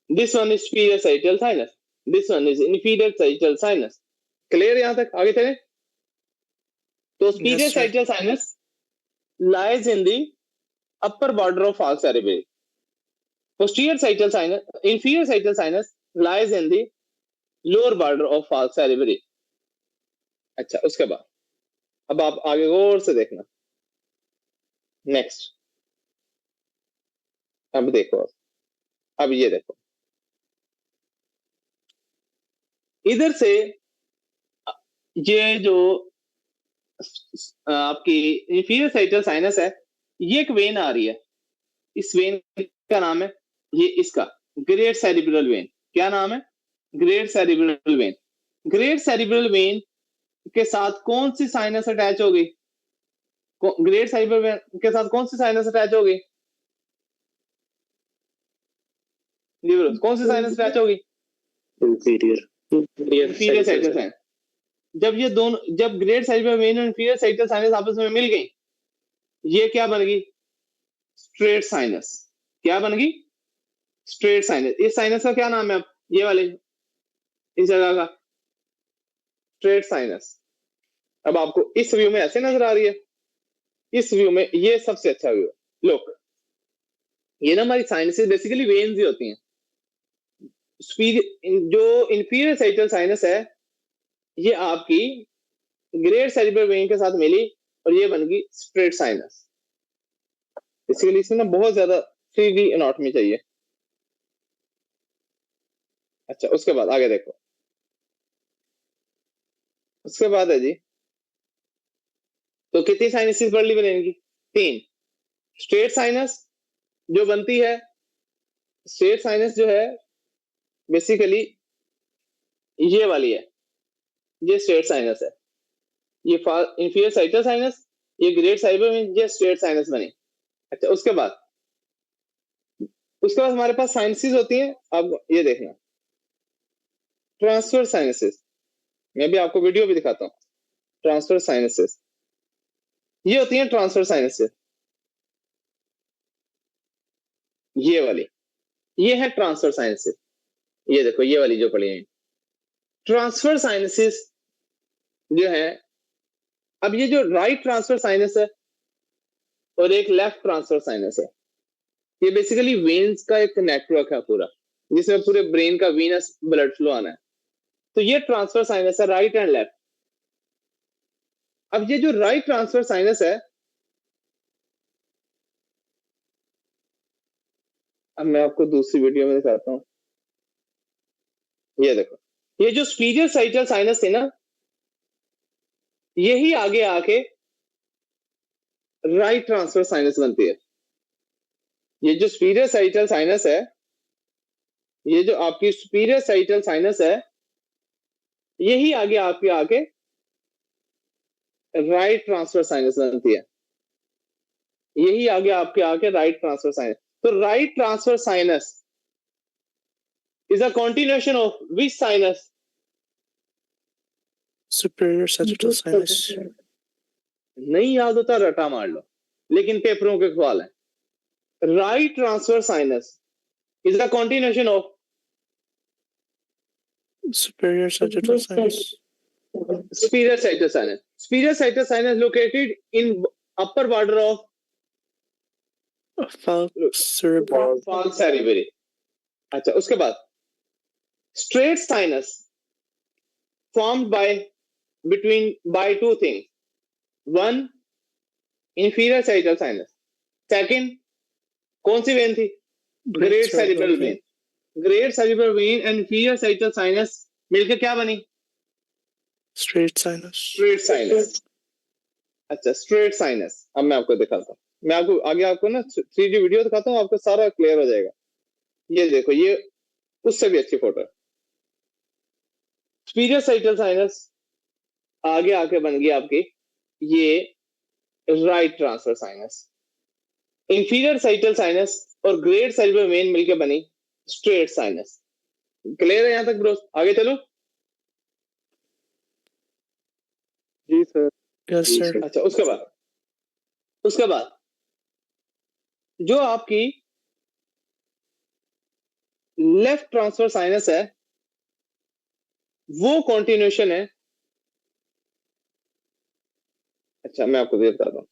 this one is superior sagittal sinus, this one is inferior sagittal sinus. Clear? यहां तक आगे चलें तो superior Yes, sir. Sagittal sinus lies in the upper border of false cerebri. Posterior sagittal sinus, inferior sagittal sinus lies in the lower border of false cerebri. अच्छा, उसके बाद अब आप आगे गौर से देखना। नेक्स्ट, अब देखो, अब ये देखो, इधर से ये जो आपकी इंफीरियर sagittal sinus है, ये एक वेन आ रही है। इस वेन का नाम है, ये इसका ग्रेट सेरिब्रल वेन। क्या नाम है? Great cerebral when. Great cerebral when के साथ कौन सी साइनस अटैच हो गई? ग्रेट सेरिब्रल वेन के साथ कौन सी साइनस अटैच हो गई? कौन सी साइनस अटैच होगी? Inferior sagittal sinus। जब ये दोनों, जब ग्रेट सेरिब्रल वेन और इंफीरियर sagittal sinus आपस में मिल गई, ये क्या बन गई? Straight sinus. क्या बन गई? Straight sinus. इस साइनस का क्या नाम है? अब ये वाले इस जगह का स्ट्रेट साइनस। अब आपको इस व्यू में ऐसे नजर आ रही है, इस व्यू में ये सबसे अच्छा व्यू है। लुक, ये ना हमारी साइनसेस बेसिकली वेन्स ही होती हैं। जो इंफीरियर sagittal साइनस है, ये आपकी ग्रेट सेरिब्रल वेन के साथ मिली और ये बन गई स्ट्रेट साइनस। बेसिकली इसमें ना बहुत ज्यादा 3D एनाटॉमी चाहिए। अच्छा, उसके बाद आगे देखो, उसके बाद है जी, तो कितनी साइनसेस बर्ली बनेंगी? 3। स्ट्रेट साइनस जो बनती है, स्ट्रेट साइनस जो है बेसिकली ये वाली है, ये स्ट्रेट साइनस है। ये इंफीरियर sagittal साइनस, ये ग्रेट सेरिब्रल वेन, ये स्ट्रेट साइनस बनी। अच्छा, उसके बाद हमारे पास साइनसेस होती हैं। अब ये देखना, ट्रांसफर साइनसेस। मैं भी आपको वीडियो भी दिखाता हूँ। ट्रांसफर साइनसेस ये होती हैं, ट्रांसफर साइनसेस ये वाली, ये है ट्रांसफर साइनसेस। ये देखो, ये वाली जो पड़ी है ट्रांसफर साइनसेस जो है। अब ये जो राइट ट्रांसफर साइनस है और एक लेफ्ट ट्रांसफर साइनस है, ये बेसिकली वेन्स का एक नेटवर्क है पूरा, जिसमें पूरे ब्रेन का वीनस ब्लड फ्लो आना है। तो ये ट्रांसफर साइनस है, राइट एंड लेफ्ट। अब ये जो राइट ट्रांसफर साइनस है, अब मैं आपको दूसरी वीडियो में दिखाता हूं। ये देखो, ये जो सुपीरियर sagittal साइनस थी ना, यही आगे आके राइट ट्रांसफर साइनस बनती है। ये जो सुपीरियर sagittal साइनस है, ये जो आपकी सुपीरियर sagittal साइनस है, यही आगे आपके आके राइट ट्रांसफर साइनस बनती है। यही आगे आपके आके राइट ट्रांसफर साइनस। तो right transverse sinus is a continuation of which sinus? Superior sagittal sinus. नहीं याद होता रटा मार लो, लेकिन पेपरों के सवाल है। Right transverse sinus is a continuation of Superior sagittal sinus. superior sagittal sinus. Superior sagittal sinus located in upper border of Falx cerebri. falx cerebri. अच्छा, उसके बाद straight sinus formed by two things. One, inferior sagittal sinus. Second, कौन सी when थी? Great cerebral vein. Great cerebral vein and inferior sagittal sinus मिलकर क्या बनी? Straight sinus. Straight sinus. अच्छा, straight sinus. अब मैं आपको दिखाता हूँ, मैं आपको आगे आपको ना 3D वीडियो दिखाता हूँ, आपको सारा क्लियर हो जाएगा। ये देखो, ये उससे भी अच्छी फोटो है। सुपीरियर साइटल साइनस आगे आके बन गई आपकी ये right transverse sinus. Inferior sagittal sinus और ग्रेट सेरिब्रल वेन मिलकर बनी स्ट्रेट साइनस। क्लियर है यहां तक ब्रो? आगे चलो। जी सर। Yes, sir. अच्छा, उसके बाद जो आपकी लेफ्ट ट्रांसफर साइनस है वो कॉन्टिन्यूशन है। अच्छा, मैं आपको ये बताता हूँ,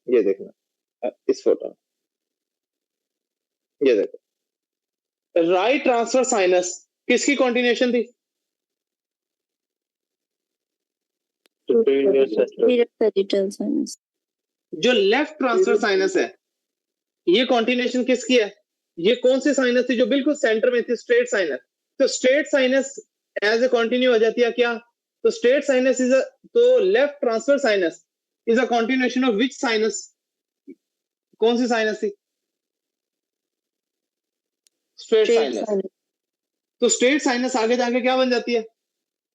ये देखना इस फोटो में, ये देखो राइट ट्रांसफर साइनस किसकी कॉन्टिन्यूशन थी? Superior sagittal sinus. जो लेफ्ट ट्रांसफर साइनस है ये कॉन्टिन्यूशन किसकी है? ये कौन सी साइनस थी जो बिल्कुल सेंटर में थी? Straight sinus. तो straight sinus as a continue हो जाती है क्या? तो स्ट्रेट साइनस इज तो left transverse sinus is a continuation of which sinus? कौन सी साइनस थी? Straight sinus. तो स्ट्रेट साइनस आगे जाके क्या बन जाती है?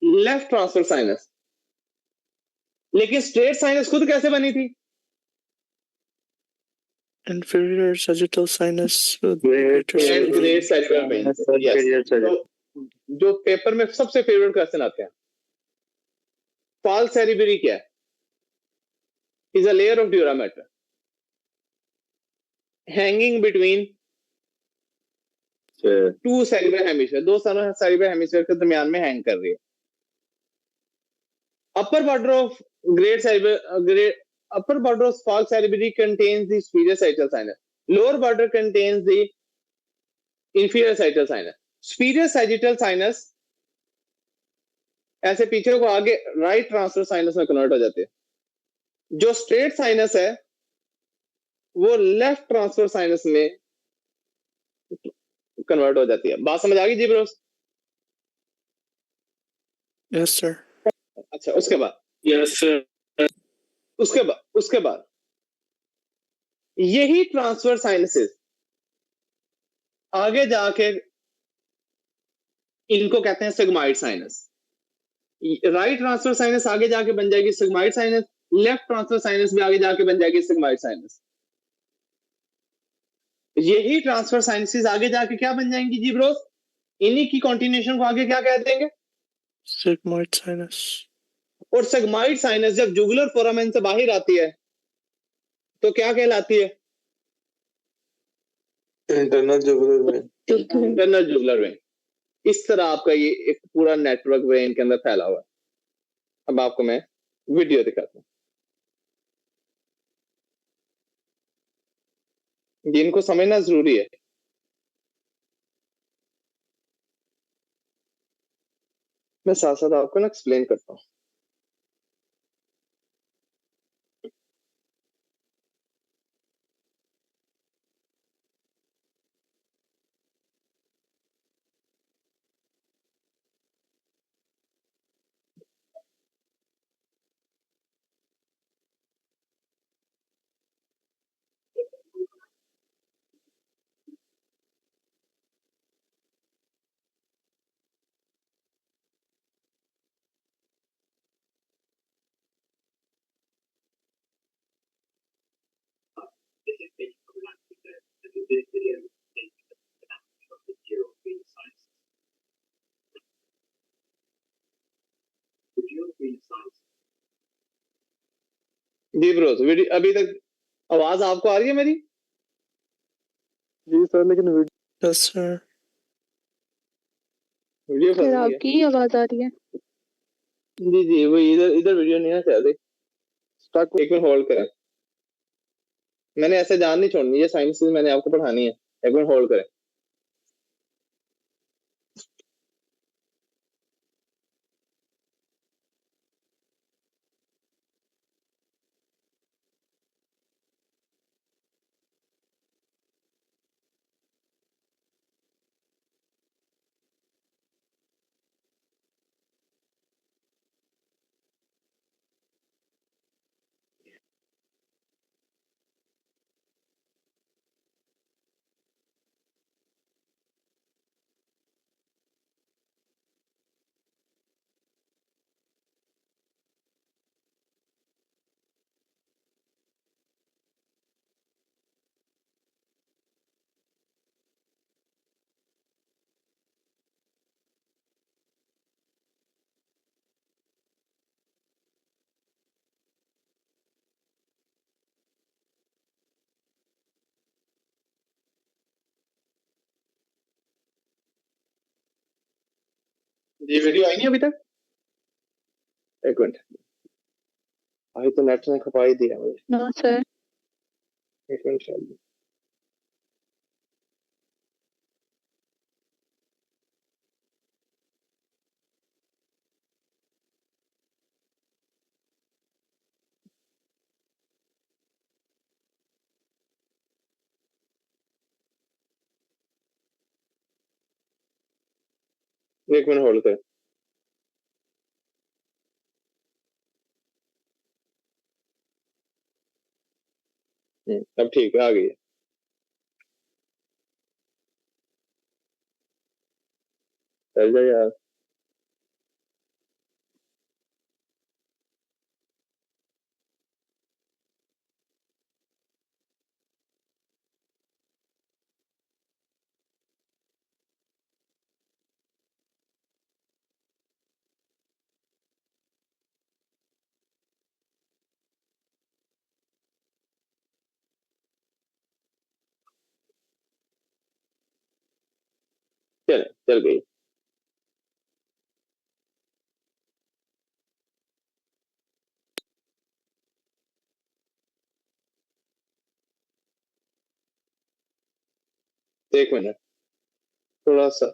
Left transverse sinus. लेकिन स्ट्रेट साइनस खुद कैसे बनी थी? Inferior sagittal sinus. Great and great cerebral vein. जो पेपर में सबसे फेवरेट क्वेश्चन आते हैं, falx cerebri क्या है? Is a layer of dura mater hanging between two cerebral hemisphere. दो cerebral hemisphere के दरमियान में हैंग कर रही है। Upper border of upper border of falx cerebri contains the superior sagittal sinus. Lower border contains the inferior sagittal sinus. Superior sagittal sinus ऐसे पीछे को आगे राइट ट्रांसफर साइनस में कन्वर्ट हो जाते हैं। जो स्ट्रेट साइनस है वो लेफ्ट ट्रांसफर साइनस में कन्वर्ट हो जाती है। बात समझ आ गई जी ब्रोस? Yes, sir. अच्छा, उसके बाद यस सर। उसके बाद यही ट्रांसफर साइनसेस आगे जाके इनको कहते हैं sigmoid sinus. Right transverse sinus आगे जाके बन जाएगी sigmoid sinus, left transverse sinus भी आगे जाके बन जाएगी सिग्माइड साइनस। यही ट्रांसफर साइनसेस आगे जाके क्या बन जाएंगी जी ब्रोस? इन्हीं की कॉन्टिन्यूशन को आगे क्या कह देंगे? Sigmoid sinus. और सिग्माइड साइनस जब जुगुलर फोरामेन से बाहर आती है तो क्या कहलाती है? Internal jugular vein. Internal jugular vein. इस तरह आपका ये एक पूरा नेटवर्क ब्रेन के अंदर फैला हुआ है। अब आपको मैं वीडियो दिखाता हूँ, जिनको समझना जरूरी है। मैं साथ साथ आपको ना एक्सप्लेन करता हूँ। जी ब्रो, वीडियो अभी तक आवाज आपको आ रही है मेरी? जी सर, लेकिन वीडियो Yes, sir. वीडियो फंस सर गई है। आपकी आवाज आ रही है। जी जी, वो इधर इधर वीडियो नहीं आ रही। स्टक एक मिनट होल्ड करें, मैंने ऐसे जान नहीं छोड़नी, ये साइंस मैंने आपको पढ़ानी है। एक मिनट होल्ड करें। जी वीडियो आई नहीं अभी तक? एक मिनट, अभी तो नेट ने खपा ही दिया मुझे। No sir. एक मिनट चलिए। एक मिनट होल्ड करें। अब ठीक है, आ गई है। चल जाए यार। चल चल गई। एक मिनट, थोड़ा सा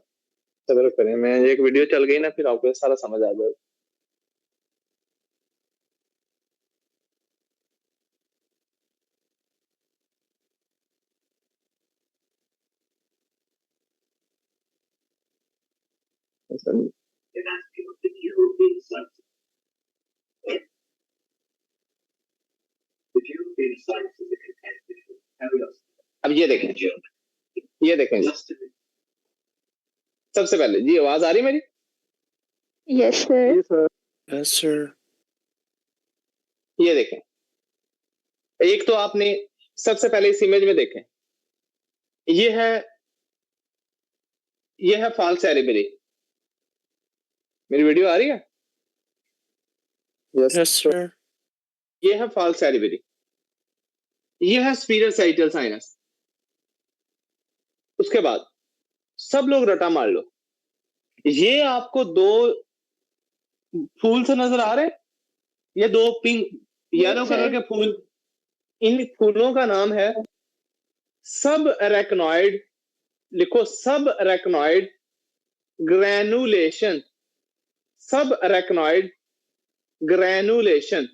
सब्र करें। मैं एक वीडियो चल गई ना, फिर आपको ये सारा समझ आ जाएगा। ऐसा नहीं। अब ये देखें, ये देखें जी। सबसे पहले जी, आवाज आ रही मेरी? Yes sir. जी सर। Yes, sir. ये देखें, एक तो आपने सबसे पहले इस इमेज में देखें, ये है फॉल्स एरिबरी। मेरी वीडियो आ रही है? Yes, sir. ये है फॉल्स एरिबरी, ये है स्पीरियर साइटल साइनस। उसके बाद सब लोग रटा मार लो, ये आपको दो फूल से नजर आ रहे हैं, ये दो पिंक येलो कलर के फूल। इन फूलों का नाम है सब अरेक्नॉइड। लिखो, सब अरेक्नॉइड ग्रैनुलेशन। सब अरेक्नॉइड ग्रैनुलेशन।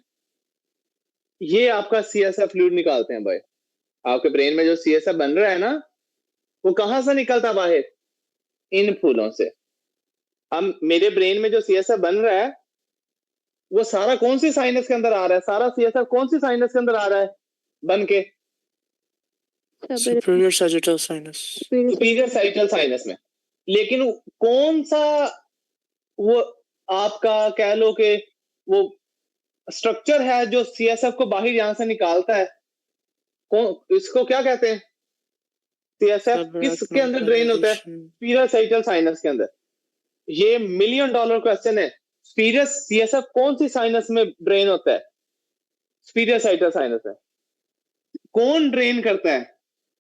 ये आपका सीएसएफ फ्लूइड निकालते हैं भाई। आपके ब्रेन में जो सीएसएफ बन रहा है ना, वो कहां से निकलता बाहर? इन फूलों से। अब मेरे ब्रेन में जो सीएसएफ बन रहा है, वो सारा कौन सी साइनस के अंदर आ रहा है? सारा सीएसएफ कौन सी साइनस के अंदर आ रहा है बन के? Superior sagittal sinus. Superior sagittal sinus में। लेकिन कौन सा वो आपका कह लो कि वो स्ट्रक्चर है जो सीएसएफ को बाहर यहां से निकालता है? कौन, इसको क्या कहते हैं? सीएसएफ किसके अंदर ड्रेन होता है? सुपीरियर साइटल साइनस के अंदर। ये $1 मिलियन क्वेश्चन है। सीएसएफ कौन सी साइनस में ड्रेन होता है? सुपीरियर साइटल साइनस है। कौन ड्रेन करता है?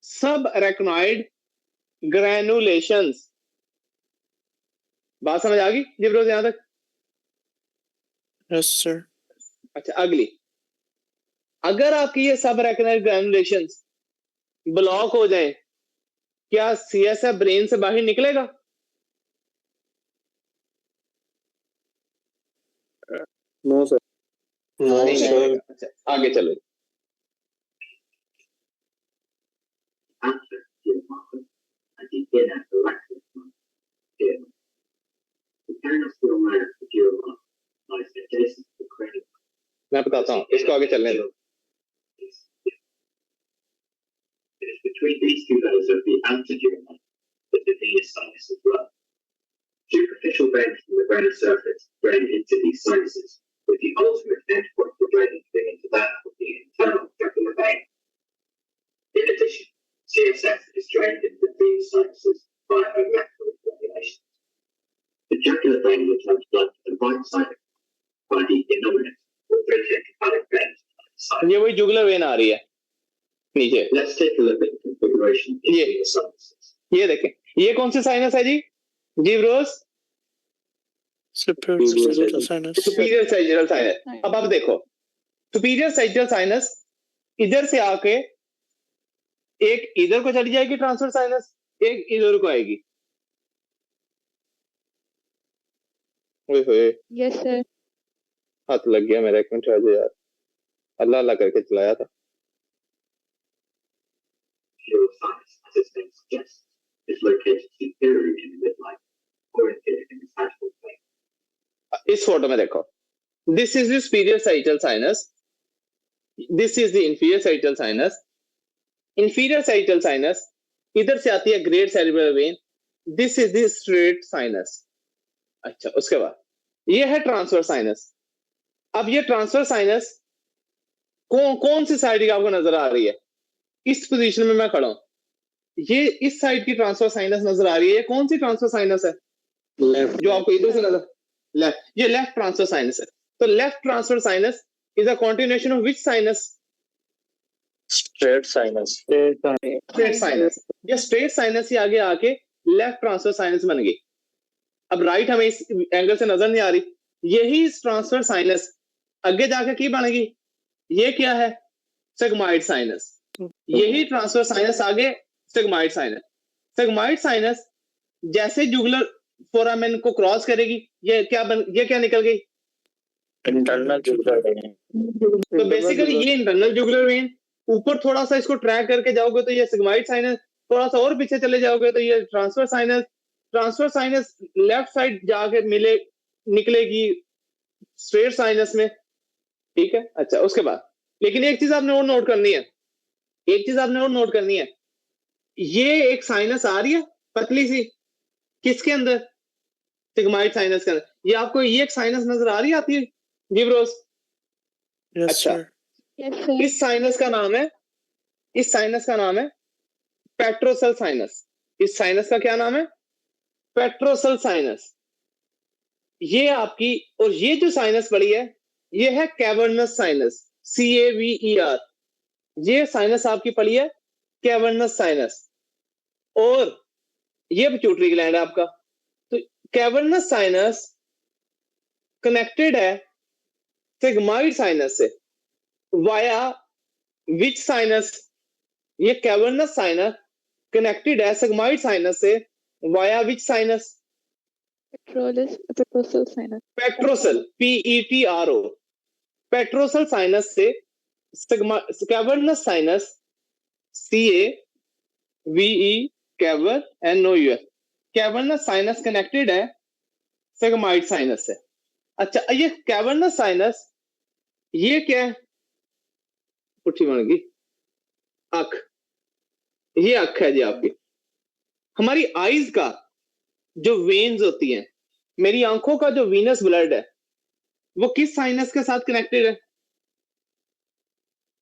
सब अरेक्नॉइड ग्रैनुलेशंस। बात समझ आ गई जिब्रोज यहां तक? Yes, sir. अच्छा, अगली, अगर आपकी ये सब अरेक्नॉइड ग्रैनुलेशंस ब्लॉक हो जाए, क्या सीएसएफ ब्रेन से बाहर निकलेगा? No sir. No, नहीं sir. निकलेगा। अच्छा, आगे चलो। मैं बताता हूँ, इसको आगे चलने दो। It is between these two layers of the anterior line that the venous sinus is run. Superficial veins from the brain surface drain into these sinuses, with the ultimate endpoint for draining being into that of the internal jugular vein. In addition, CSF is drained into these sinuses by a lateral formulation. The jugular vein returns blood to the right side by the innominate or brachiocefalic veins on the side. ये वही jugular vein आ रही है नीचे। Let's take a look at the configuration of Yeah. the sinuses. ये देखें, ये कौन सी साइनस है जी? Bros? Superior sagittal sinus. Superior sagittal sinus. अब आप देखो, सुपीरियर सैजिटल साइनस इधर से आके एक इधर को चली जाएगी ट्रांसफर साइनस, एक इधर को आएगी। ओए होए, Yes, sir. हाथ लग गया मेरा, एक मिनट रह जाओ यार, अल्लाह अल्लाह करके चलाया था। Neural sinus, as its name suggests, is located superiorly in the midline or inferior in the sagittal vein. इस फोटो में देखो, this is the superior sagittal sinus, this is the inferior sagittal sinus. Inferior sagittal sinus इधर से आती है great cerebral when, this is the straight sinus. अच्छा, उसके बाद ये है ट्रांसफर साइनस। अब ये ट्रांसफर साइनस कौन सी साइड की आपको नजर आ रही है? इस पोजीशन में मैं खड़ा हूं, ये इस साइड की ट्रांसफर साइनस नजर आ रही है। ये कौन सी ट्रांसफर साइनस है जो आपको इधर से नजर? लेफ्ट, ये लेफ्ट ट्रांसफर साइनस है। तो left transverse sinus is a continuation of which sinus? Straight sinus. Straight sinus. ये स्ट्रेट साइनस ही आगे आके लेफ्ट ट्रांसफर साइनस बन गई। अब राइट हमें इस एंगल से नजर नहीं आ रही, यही ट्रांसफर साइनस आगे जाके की बनेगी? ये क्या है? Sigmoid sinus. यही ट्रांसफर साइनस आगे सिग्मॉइड साइनस। सिग्मॉइड साइनस जैसे जुगुलर फोरामेन को क्रॉस करेगी, ये क्या निकल गई? Internal jugular vein. तो बेसिकली ये इंटरनल जुगुलर वेन। ऊपर थोड़ा सा इसको ट्रैक करके जाओगे तो ये सिग्मॉइड साइनस, थोड़ा सा और पीछे चले जाओगे तो ये transverse sinus. Transverse sinus left side जाके निकलेगी स्ट्रेट साइनस में, ठीक है। अच्छा, उसके बाद लेकिन एक चीज आपने और नोट करनी है, ये एक साइनस आ रही है पतली सी, किसके अंदर? सिग्मॉइड साइनस के अंदर। ये आपको ये एक साइनस नजर आ रही आती है जी ब्रोस? Yes, अच्छा, sir. Yes, sir. इस साइनस का नाम है पेट्रोसल साइनस। इस साइनस का क्या नाम है? Petrosal sinus. ये आपकी, और ये जो साइनस पड़ी है ये है कैवर्नस साइनस, CAVER। ये साइनस आपकी पड़ी है कैवर्नस साइनस, और ये पिट्यूटरी ग्लैंड है आपका। तो कैवर्नस साइनस कनेक्टेड है सिग्मॉइड साइनस से वाया विच साइनस? ये कैवर्नस साइनस कनेक्टेड है सिग्मॉइड साइनस से via which sinus? Petrosal sinus. Petrosal, PETRO। Petrosal sinus से cavernous sinus, CAVE caver NOUS। Cavernous sinus connected है सिग्मॉइड साइनस से। अच्छा, ये कैवर्नस साइनस ये क्या है? पुट्ठी बन गई, अख। ये अख है जी आपकी। हमारी आईज का जो वेन्स होती हैं, मेरी आंखों का जो वीनस ब्लड है, वो किस साइनस के साथ कनेक्टेड है?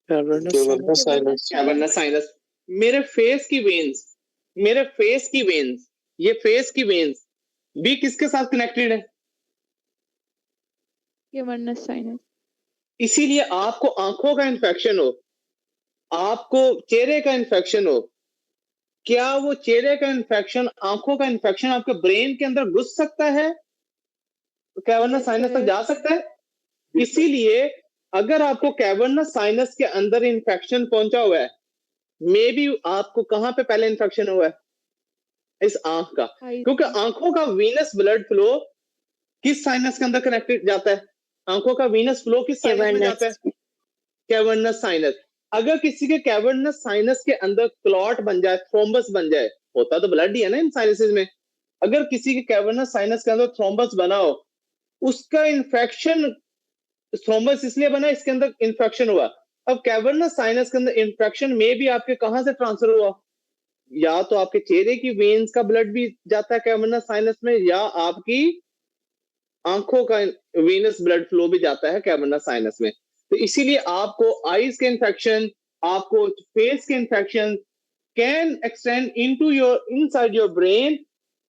Cavernous Cavernous sinus. sinus. Cavernous sinus. मेरे फेस की वेन्स, ये फेस की वेन्स भी किसके साथ कनेक्टेड है? Cavernous sinus. इसीलिए आपको आंखों का इन्फेक्शन हो, आपको चेहरे का इन्फेक्शन हो, क्या वो चेहरे का इन्फेक्शन, आंखों का इन्फेक्शन आपके ब्रेन के अंदर घुस सकता है? कैवर्नस साइनस तक जा सकता है? इसीलिए अगर आपको कैवर्नस साइनस के अंदर इन्फेक्शन पहुंचा हुआ है, मे बी आपको कहां पे पहले इन्फेक्शन हुआ है? इस आंख का, क्योंकि आंखों का वीनस ब्लड फ्लो किस साइनस के अंदर कनेक्टेड जाता है? आंखों का वीनस फ्लो किस साइनस में जाता है? Cavernous sinus. अगर किसी के कैवर्नस साइनस के अंदर क्लॉट बन जाए, थ्रोम्बस बन जाए, होता तो ब्लड ही है ना इन साइनसेस में, अगर किसी के कैवर्नस साइनस के अंदर थ्रोम्बस बना हो, उसका इन्फेक्शन, थ्रोम्बस इसलिए बना, इसके अंदर इन्फेक्शन हुआ। अब कैवर्नस साइनस के अंदर इन्फेक्शन में भी आपके कहां से ट्रांसफर हुआ? या तो आपके चेहरे की वेन्स का ब्लड भी जाता है कैवर्नस साइनस में, या आपकी आंखों का वेनस ब्लड फ्लो भी जाता है कैवर्नस साइनस में। तो इसीलिए आपको आईज के इन्फेक्शन, आपको फेस के infection can extend into your, inside your brain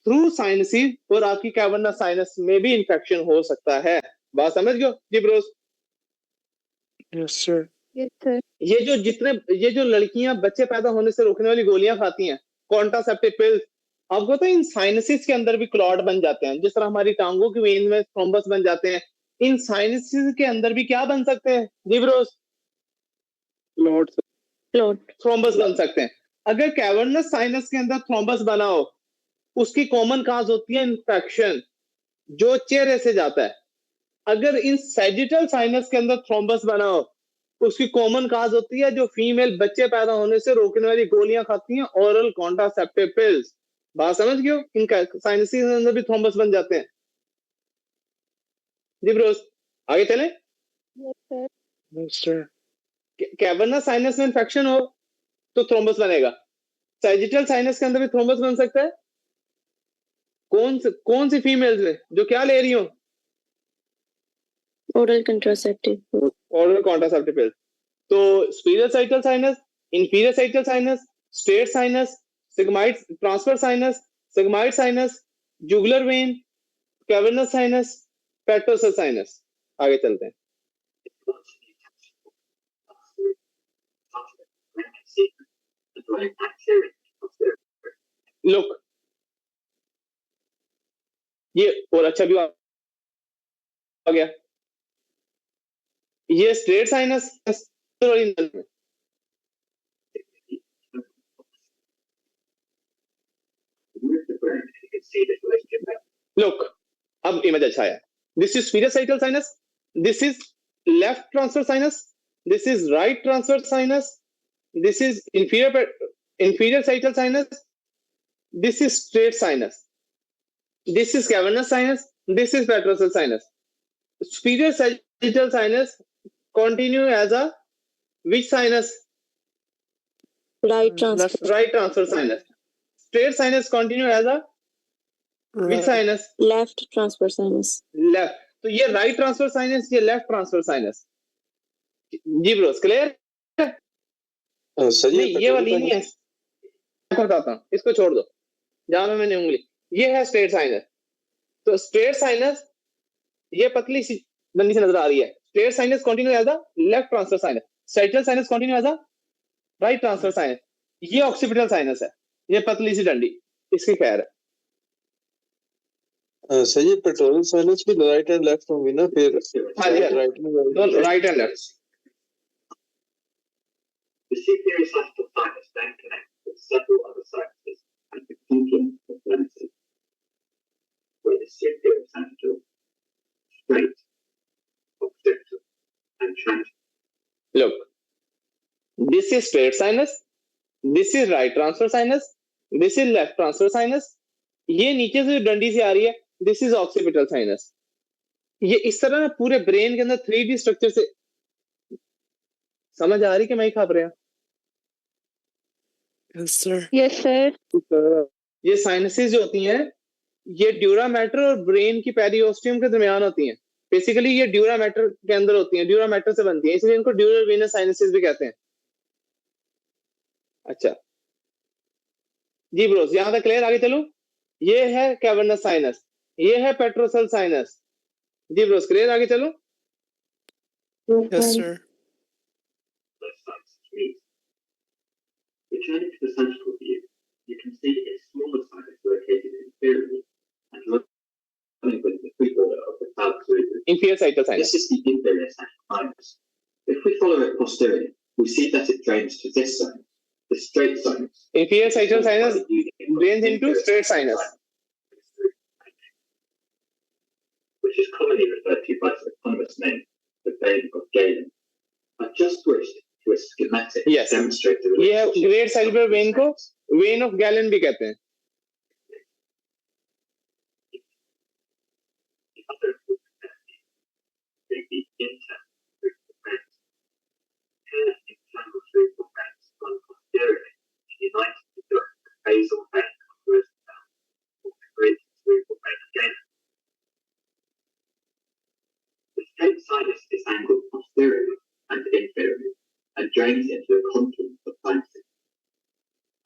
through sinuses, और आपकी कैवर्नस साइनस में भी इन्फेक्शन हो सकता है। बात समझ गए जी Bros? Yes, sir. Yes, sir. ये जो लड़कियां बच्चे पैदा होने से रोकने वाली गोलियां खाती हैं, कॉन्ट्रासेप्टिव पिल्स, आपको पता है इन साइनसिस के अंदर भी क्लॉट बन जाते हैं, जिस तरह हमारी टांगों की वेन में थ्रोम्बस बन जाते हैं, इन साइनसिस के अंदर भी क्या बन सकते हैं जी ब्रोस? Clot Float. थ्रोम्बस बन सकते हैं। अगर कैवर्नस साइनस के अंदर थ्रोम्बस बना हो, उसकी कॉमन काज होती है इन्फेक्शन, जो चेहरे से जाता है। अगर इन सैजिटल साइनस के अंदर थ्रोम्बस बना हो, उसकी कॉमन काज होती है जो फीमेल बच्चे पैदा होने से रोकने वाली गोलियां खाती हैं, ओरल कॉन्ट्रासेप्टिव पिल्स। बात समझ गए हो? इनका साइनस के अंदर भी थ्रोम्बस बन जाते हैं जी ब्रोस। आगे चलें। Yes, sir. Yes, sir. Cavernous sinus में इन्फेक्शन हो तो थ्रोम्बस बनेगा। सैजिटल साइनस के अंदर भी थ्रोम्बस बन सकता है। कौन सी फीमेल्स में जो क्या ले रही हो? Oral contraceptive. Oral contraceptive pills. तो superior sagittal sinus, inferior sagittal sinus, straight sinus, sigmoid transverse sinus, sigmoid sinus, jugular vein, cavernous sinus, petrosal sinus. आगे चलते हैं। लुक, ये और अच्छा भी आ गया। ये स्ट्रेट साइनस में, लुक अब इमेज अच्छा है। This is superior sagittal sinus, this is left transverse sinus, this is right transverse sinus, this is inferior saetal sinus, this is straight sinus, this is cavernous sinus, this is petrosal sinus. Superior sagittal sinus continue as a which sinus? Right transfer. Right transfer sinus. Straight sinus continue as a which sinus? Left transfer sinus. Left. तो ये right transfer sinus, ये left transfer sinus. जी Bros clear? Sir ये वाली नहीं है, मैं बताता हूँ, इसको छोड़ दो, जहां मैंने उंगली, ये है स्ट्रेट साइनस। तो स्ट्रेट साइनस ये पतली सी बंदी से नजर आ रही है। Straight sinus continue as the left transverse sinus, sagittal sinus continue as the right transverse sinus. ये ऑक्सीपिटल साइनस है, ये पतली सी डंडी, इसकी खैर है। सर ये पेट्रोल साइनस भी राइट एंड लेफ्ट होंगे ना फिर? हाँ जी, right and left. The superior sagittal sinus then connects with several other sinuses and the conjoint of lenses, where the superior sagittal, straight, occipital, and transverse. Look, this is straight sinus, this is right transfer sinus, this is left transfer sinus. ये नीचे से डंडी से आ रही है, this is occipital sinus. ये इस तरह ना पूरे ब्रेन के अंदर 3D स्ट्रक्चर से समझ आ रही कि मैं ही खाप रहा? Yes, sir. Yes, sir. ये साइनसेस जो होती हैं, ये ड्यूरा मैटर और ब्रेन की पेरियोस्टियम के दरमियान होती हैं। बेसिकली ये ड्यूरा मैटर के अंदर होती हैं, ड्यूरा मैटर से बनती हैं, इसलिए इनको ड्यूरल वेनस साइनसेस भी कहते हैं। अच्छा जी ब्रोस, यहां तक क्लियर? आगे चलो। ये है कैवर्नस साइनस, ये है पेट्रोसल साइनस। जी ब्रोस क्लियर? आगे चलो। Yes, sir. Those sinuses meet. Returning to the sagittal view, you can see a smaller sinus located inferiorly and running with the free border of the cloud cerebrum. inferior sagittal sinus. This is the inferior sagittal sinus. If we follow it posteriorly, we see that it drains to this sinus, the straight sinus. Inferior sagittal sinus drains into straight sinus. Which is commonly referred to by the eponymous name, the vein of Galen. I just wished to a schematic Yes. demonstrate the ये relationship great cerebral vein को vein of Galen भी कहते हैं. The other important ethnic being the internal cerebral veins. Here, internal cerebral veins run posteriorly and unite to join the basal vein of Rosenthal, or the great cerebral vein of Galen. The straight sinus is angled posteriorly and inferiorly and drains into the confluence of sinuses.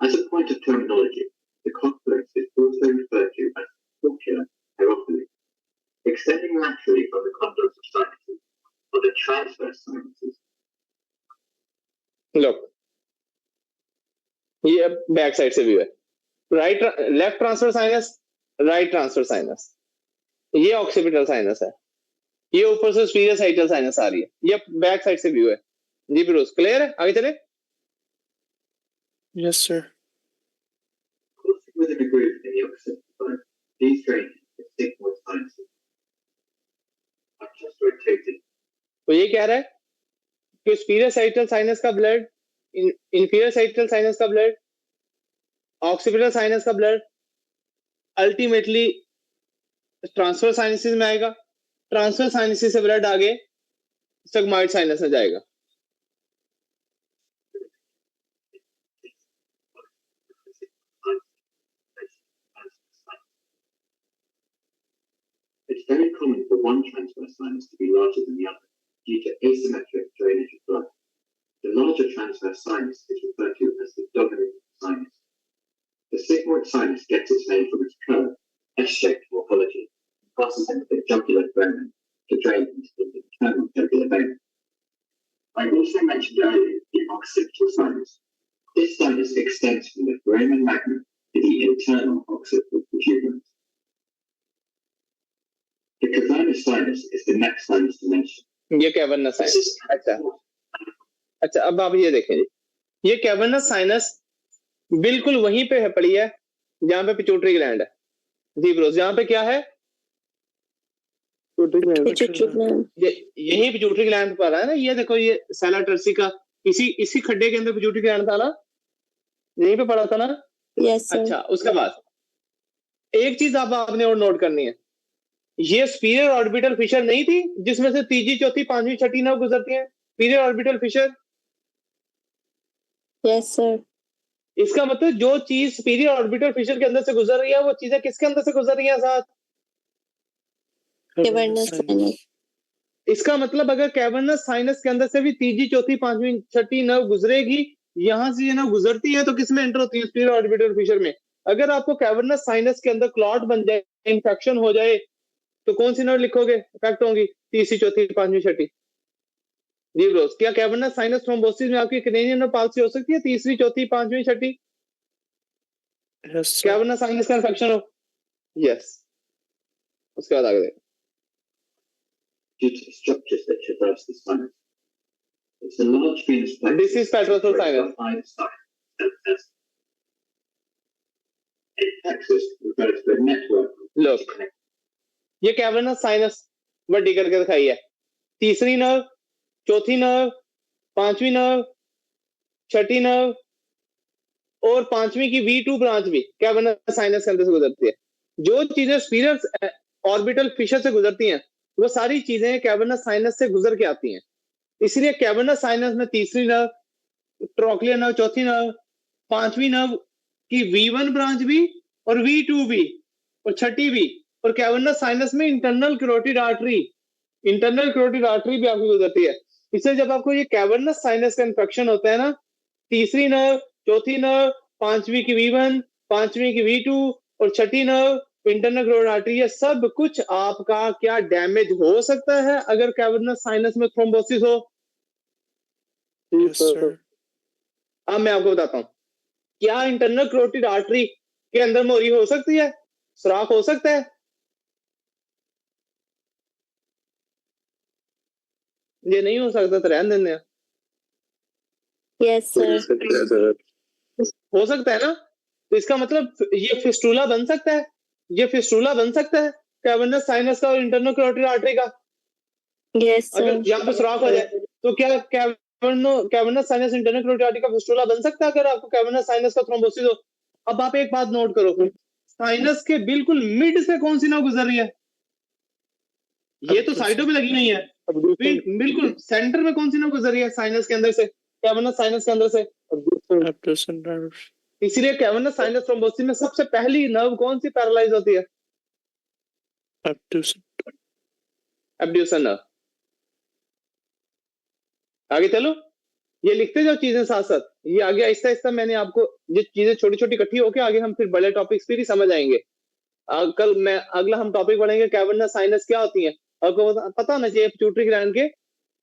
As a point of terminology, the confluence is also referred to as faucial aerophilia. Extending laterally from the confluence of sinuses are the transverse sinuses. Look, ये back side से view है. Right left transverse sinus, right transverse sinus. ये occipital sinus है. ये ऊपर से superior sagittal sinus आ रही है. ये बैक साइड से व्यू है. जी ब्रूस, क्लियर है? आगे चले. Yes, sir. Crossing within a groove in the occipital bone, these drain into sigmoid sinuses. I've just rotated. तो ये कह रहा है कि सुपीरियर साइटल साइनस का ब्लड, इंफीरियर साइटल साइनस का ब्लड, ऑक्सीपिटल साइनस का ब्लड अल्टीमेटली ट्रांसफर साइनसिस में आएगा. ट्रांसफर साइनसिस से ब्लड आगे सिग्मॉइड साइनस में जाएगा. It's very common for one transverse sinus to be larger than the other due to asymmetric drainage of blood. The larger transverse sinus is referred to as the dominant sinus. The sigmoid sinus gets its name from its curve, S-shaped morphology, and passes into the jugular vein to drain into the internal jugular vein. I also mentioned earlier the occipital sinus. This sinus extends from the foramen magnum to the internal occipital protuberance. The cavernous sinus is the next sinus to mention. ये cavernous This sinus. is अच्छा अच्छा, अब आप ये देखें जी, ये cavernous sinus बिल्कुल वहीं पे है पड़ी है जहां पे पिट्यूटरी ग्लैंड है. जी ब्रोस, जहां पे क्या है? Pituitary gland. ये यही पिट्यूटरी ग्लैंड पर है ना. ये देखो, ये सेला टर्सी का इसी खड्डे के अंदर पिट्यूटरी ग्लैंड था ना, यहीं पे पड़ा था ना. Yes, sir. अच्छा, उसके बाद एक चीज आपने और नोट करनी है. ये सुपीरियर ऑर्बिटल फिशर नहीं थी जिसमें से तीसरी, चौथी, पांचवी, छठी नर्व गुजरती है? Superior orbital Fisher. Yes, sir. इसका मतलब जो चीज सुपीरियर ऑर्बिटल फिशर के अंदर से गुजर रही है, वो चीजें किसके अंदर से गुजर रही है साथ? Cavernous sinus. इसका मतलब अगर कैवर्नस साइनस के अंदर से भी तीसरी, चौथी, पांचवी, छठी नर्व गुजरेगी, यहां से ये नर्व गुजरती है, तो किसमें एंटर होती है? सुपीरियर ऑर्बिटल फिशर में. अगर आपको कैवर्नस साइनस के अंदर क्लॉट बन जाए, इंफेक्शन हो जाए, तो कौन सी नर्व लिखोगे इफेक्ट होंगी? तीसरी, चौथी, पांचवी, छठी. जी ब्रोस, क्या कैवर्नस साइनस थ्रोम्बोसिस में आपकी कैनेडियन नर्व पाल्सी हो सकती है? तीसरी, चौथी, पांचवी, छठी Yes, sir. कैवर्नस साइनस का इन्फेक्शन हो? यस. उसके बाद आगे due to the structures that traverse the sinus. It's a large venous plexus. This is petrosal sinus. On either side. A plexus refers to a network. Look. ये cavernous sinus बड़ी करके दिखाई है. तीसरी नर्व, चौथी नर्व, पांचवी nerve, छठी nerve और पांचवी की V2 ब्रांच भी कैवर्नस साइनस के अंदर से गुजरती है. जो चीजें सुपीरियर ऑर्बिटल फिशर से गुजरती हैं, वो सारी चीजें कैवर्नस साइनस से गुजर के आती हैं. इसलिए कैवर्नस साइनस में तीसरी नर्व, ट्रोक्लियर नर्व, चौथी नर्व, पांचवी नर्व की V1 ब्रांच भी और V2 भी और छठी भी, और कैवर्नस साइनस में इंटरनल कैरोटिड आर्टरी भी आपकी गुजरती है. इसलिए जब आपको ये कैवर्नस साइनस का इन्फेक्शन होता है ना, तीसरी नर्व, चौथी नर्व, पांचवी की V1, पांचवी की V2 और छठी नर्व इंटरनल कैरोटिड आर्टरी, ये सब कुछ आपका क्या डैमेज हो सकता है अगर कैवर्नस साइनस में थ्रोम्बोसिस हो? Yes, sir. अब मैं आपको बताता हूँ, क्या इंटरनल कैरोटिड आर्टरी के अंदर मोरी हो सकती है, सुराख हो सकता है? ये नहीं हो सकता तो रहने देने। Yes, sir. हो सकता है ना, तो इसका मतलब ये फिस्टूला बन सकता है, ये फिस्टूला बन सकता है कैवर्नस साइनस का और इंटरनल कैरोटिड आर्टरी का। Yes, sir. अगर यहाँ पे सुराख हो जाए तो क्या cavernous sinus internal carotid artery का फिस्टूला बन सकता है अगर आपको कैवर्नस साइनस का थ्रोम्बोसिस हो? अब आप एक बात नोट करो, साइनस के बिल्कुल मिड से कौन सी नर्व गुजर रही है? ये तो साइडों पे लगी नहीं है, बिल्कुल सेंटर में कौन सी नर्व गुजर रही है साइनस के अंदर से, कैवर्नस साइनस के अंदर से? Abducens nerve. इसीलिए कैवर्नस साइनस थ्रोम्बोसिस में सबसे पहली नर्व कौन सी पैरालाइज होती है? Abducen. एब्ड्यूसन नर्व। आगे चलो, ये लिखते जाओ चीजें साथ साथ, ये आगे आहिस्ता आहिस्ता मैंने आपको ये चीजें छोटी छोटी इकट्ठी होके आगे हम फिर बड़े टॉपिक्स फिर ही समझ आएंगे। कल मैं अगला हम टॉपिक पढ़ेंगे कैवर्नस साइनस क्या होती है। आपको पता होना चाहिए पिट्यूटरी ग्लैंड के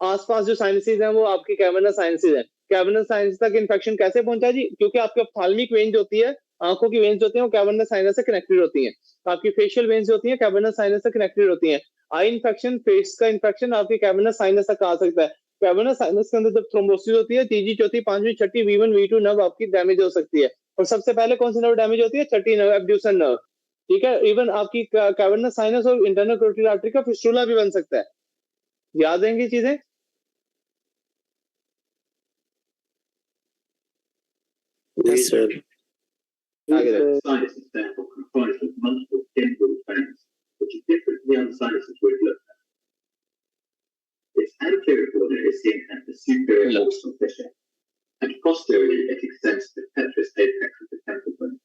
आसपास जो साइनसेस हैं वो आपकी कैवर्नस साइनसेस हैं। कैवर्नस साइनस तक इन्फेक्शन कैसे पहुंचा जी? क्योंकि आपकी ऑप्थाल्मिक वेन्स होती है, आंखों की वेन्स होती हैं, वो कैवर्नस साइनस से कनेक्टेड होती हैं। आपकी फेशियल वेन्स होती हैं, कैवर्नस साइनस से कनेक्टेड होती हैं। आई इन्फेक्शन, फेस का इन्फेक्शन आपके कैवर्नस साइनस तक आ सकता है। कैवर्नस साइनस के अंदर जब थ्रोम्बोसिस होती है, तीसरी चौथी पांचवी छठी V1 V2 नर्व आपकी डैमेज हो सकती है। और सबसे पहले कौन सी नर्व डैमेज होती है? छठी नर्व, एब्ड्यूसन नर्व। ठीक है, इवन आपकी कैवर्नस साइनस और इंटरनल कैरोटिड आर्टरी का फिस्टुला भी बन सकता है। याद रहेंगी चीजें? Yes, sir. आगे देखो। Sinus is therefore comprised of multiple temporal veins, which are different from the other sinuses we've looked at. Its anterior border is seen at the superior dorsal fissure, and posteriorly it extends to the petrous apex of the temple bone.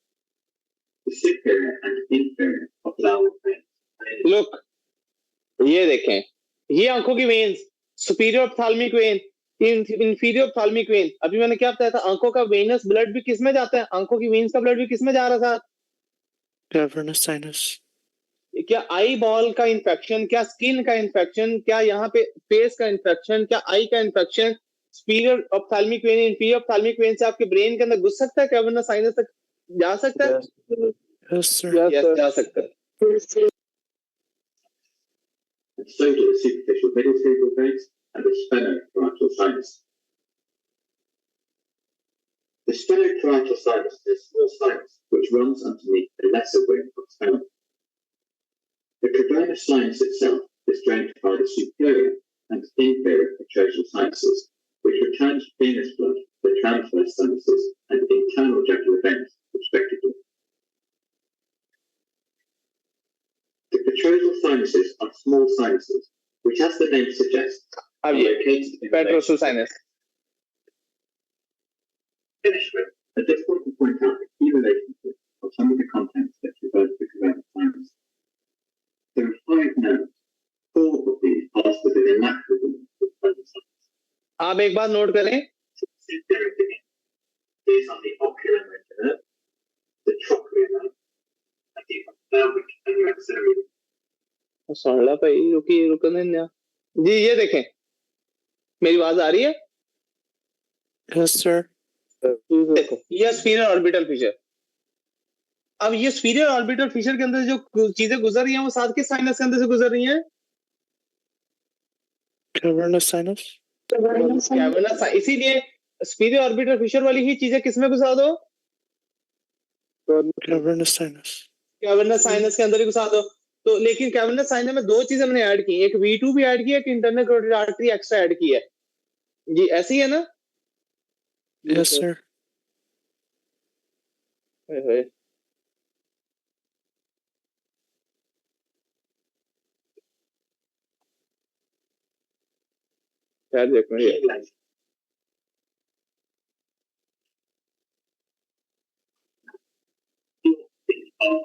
The superior and inferior oblong veins. Look, ये देखें, ये आंखों की veins, superior ophthalmic when, inferior ophthalmic when. अभी मैंने क्या बताया था, आंखों का वेनस ब्लड भी किस में जाता है? आंखों की वेन्स का ब्लड भी किस में जा रहा था? Cavernous sinus. क्या आई बॉल का इंफेक्शन, क्या स्किन का इंफेक्शन, क्या यहाँ पे फेस का इंफेक्शन, क्या आई का infection superior ophthalmic when, inferior ophthalmic when से आपके ब्रेन के अंदर घुस सकता है? कैवर्नस साइनस तक जा सकता है? Yes, sir. यस, जा सकता है। And so do the superficial middle cerebral veins and the sphenoparietal sinus. The sphenoparietal sinus is a small sinus which runs underneath the lesser wing of the sternum. The cavernous sinus itself is drained by the superior and inferior petrosal sinuses, which returns venous blood to the transverse sinuses and internal jugular veins, respectively. The petrosal sinuses are small sinuses, which, as the name suggests, are अब ये located in the petrosal sinus. finish with, it's difficult to point out the key relationship of some of the contents that traverse the cavernous sinus. There are 5 nerves. 4 of these pass within a lateral wall of the cavernous sinus. आप एक बात note करें, These are the ocular nerve, the trochlear nerve, and the ophthalmic and maxillary. सुन ला भाई, रुकिए, रुकने ना जी। ये देखें, मेरी आवाज आ रही है? Yes, sir. देखो, ये स्फीयर ऑर्बिटल फिशर। अब ये स्फीयर ऑर्बिटल फिशर के अंदर जो चीजें गुजर रही हैं वो साथ के साइनस के अंदर से गुजर रही हैं। Cavernous sinus. कैवर्नस, इसीलिए स्फीयर ऑर्बिटल फिशर वाली ही चीजें किसमें घुसा दो? Cavernous sinus. कैवर्नस साइनस के अंदर ही घुसा दो। तो लेकिन कैवर्नस साइनस में 2 चीजें हमने ऐड की, एक V2 भी ऐड की है, एक internal carotid artery extra add की है जी। ऐसी है ना? Yes, sir. यार देखो, ये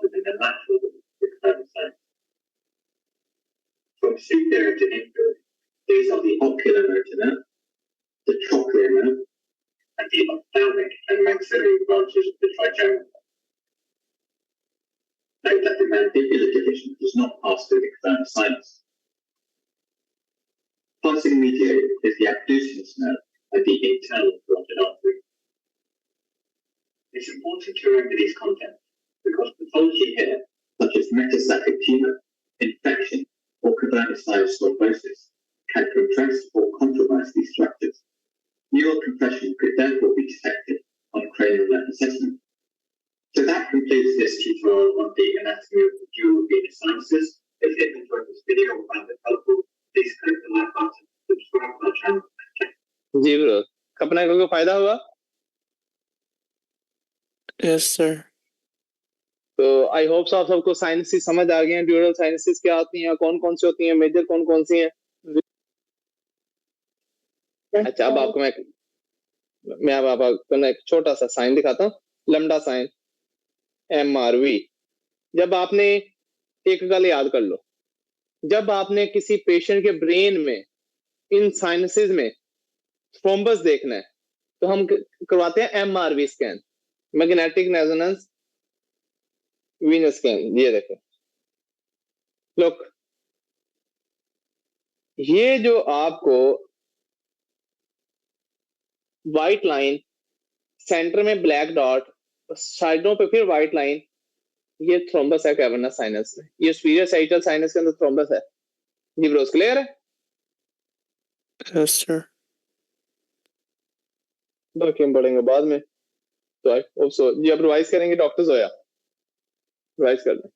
Within the lateral wall of the cavernous sinus. From superior to inferior, these are the ocular nerve, the trochlear nerve, and the ophthalmic and maxillary branches of the trigeminal. note that the mandibular division does not pass through the cavernous sinus. Passing medially is the abducens nerve and the internal carotid artery. It's important to remember these contents because pathology here, such as metastatic tumor, infection, or cavernous sinus thrombosis, can compress or compromise these structures. Neural compression could therefore be detected on cranial nerve assessment. So that concludes this tutorial on the anatomy of the dual venous sinuses. If you enjoyed this video or found it helpful, please click the like button, subscribe to our channel. जी bro, अपना को फायदा हुआ? Yes, sir. तो I hope आप सबको sinuses समझ आ गए हैं, ड्यूरल साइनसिस क्या होती हैं, कौन कौन सी होती हैं, मेजर कौन कौन सी हैं. अच्छा, अब आपको मैं अब आपको एक छोटा सा साइन दिखाता हूँ, लैम्डा साइन MRV. जब आपने एक गल याद कर लो, जब आपने किसी पेशेंट के ब्रेन में इन साइनसिस में थ्रोम्बस देखना है तो हम करवाते हैं MRV scan, magnetic resonance Venus scan. ये देखो, लुक, ये जो आपको व्हाइट लाइन, सेंटर में ब्लैक डॉट, साइडों पे फिर व्हाइट लाइन, ये थ्रोम्बस है कैवर्नस साइनस में. ये सुपीरियर साइटल साइनस के अंदर थ्रोम्बस है. जी ब्रोस, क्लियर है? Yes, sir. बाकी हम पढ़ेंगे बाद में. तो आई होप सो. जी अब रिवाइज करेंगे डॉक्टर जोया, रिवाइज कर लें.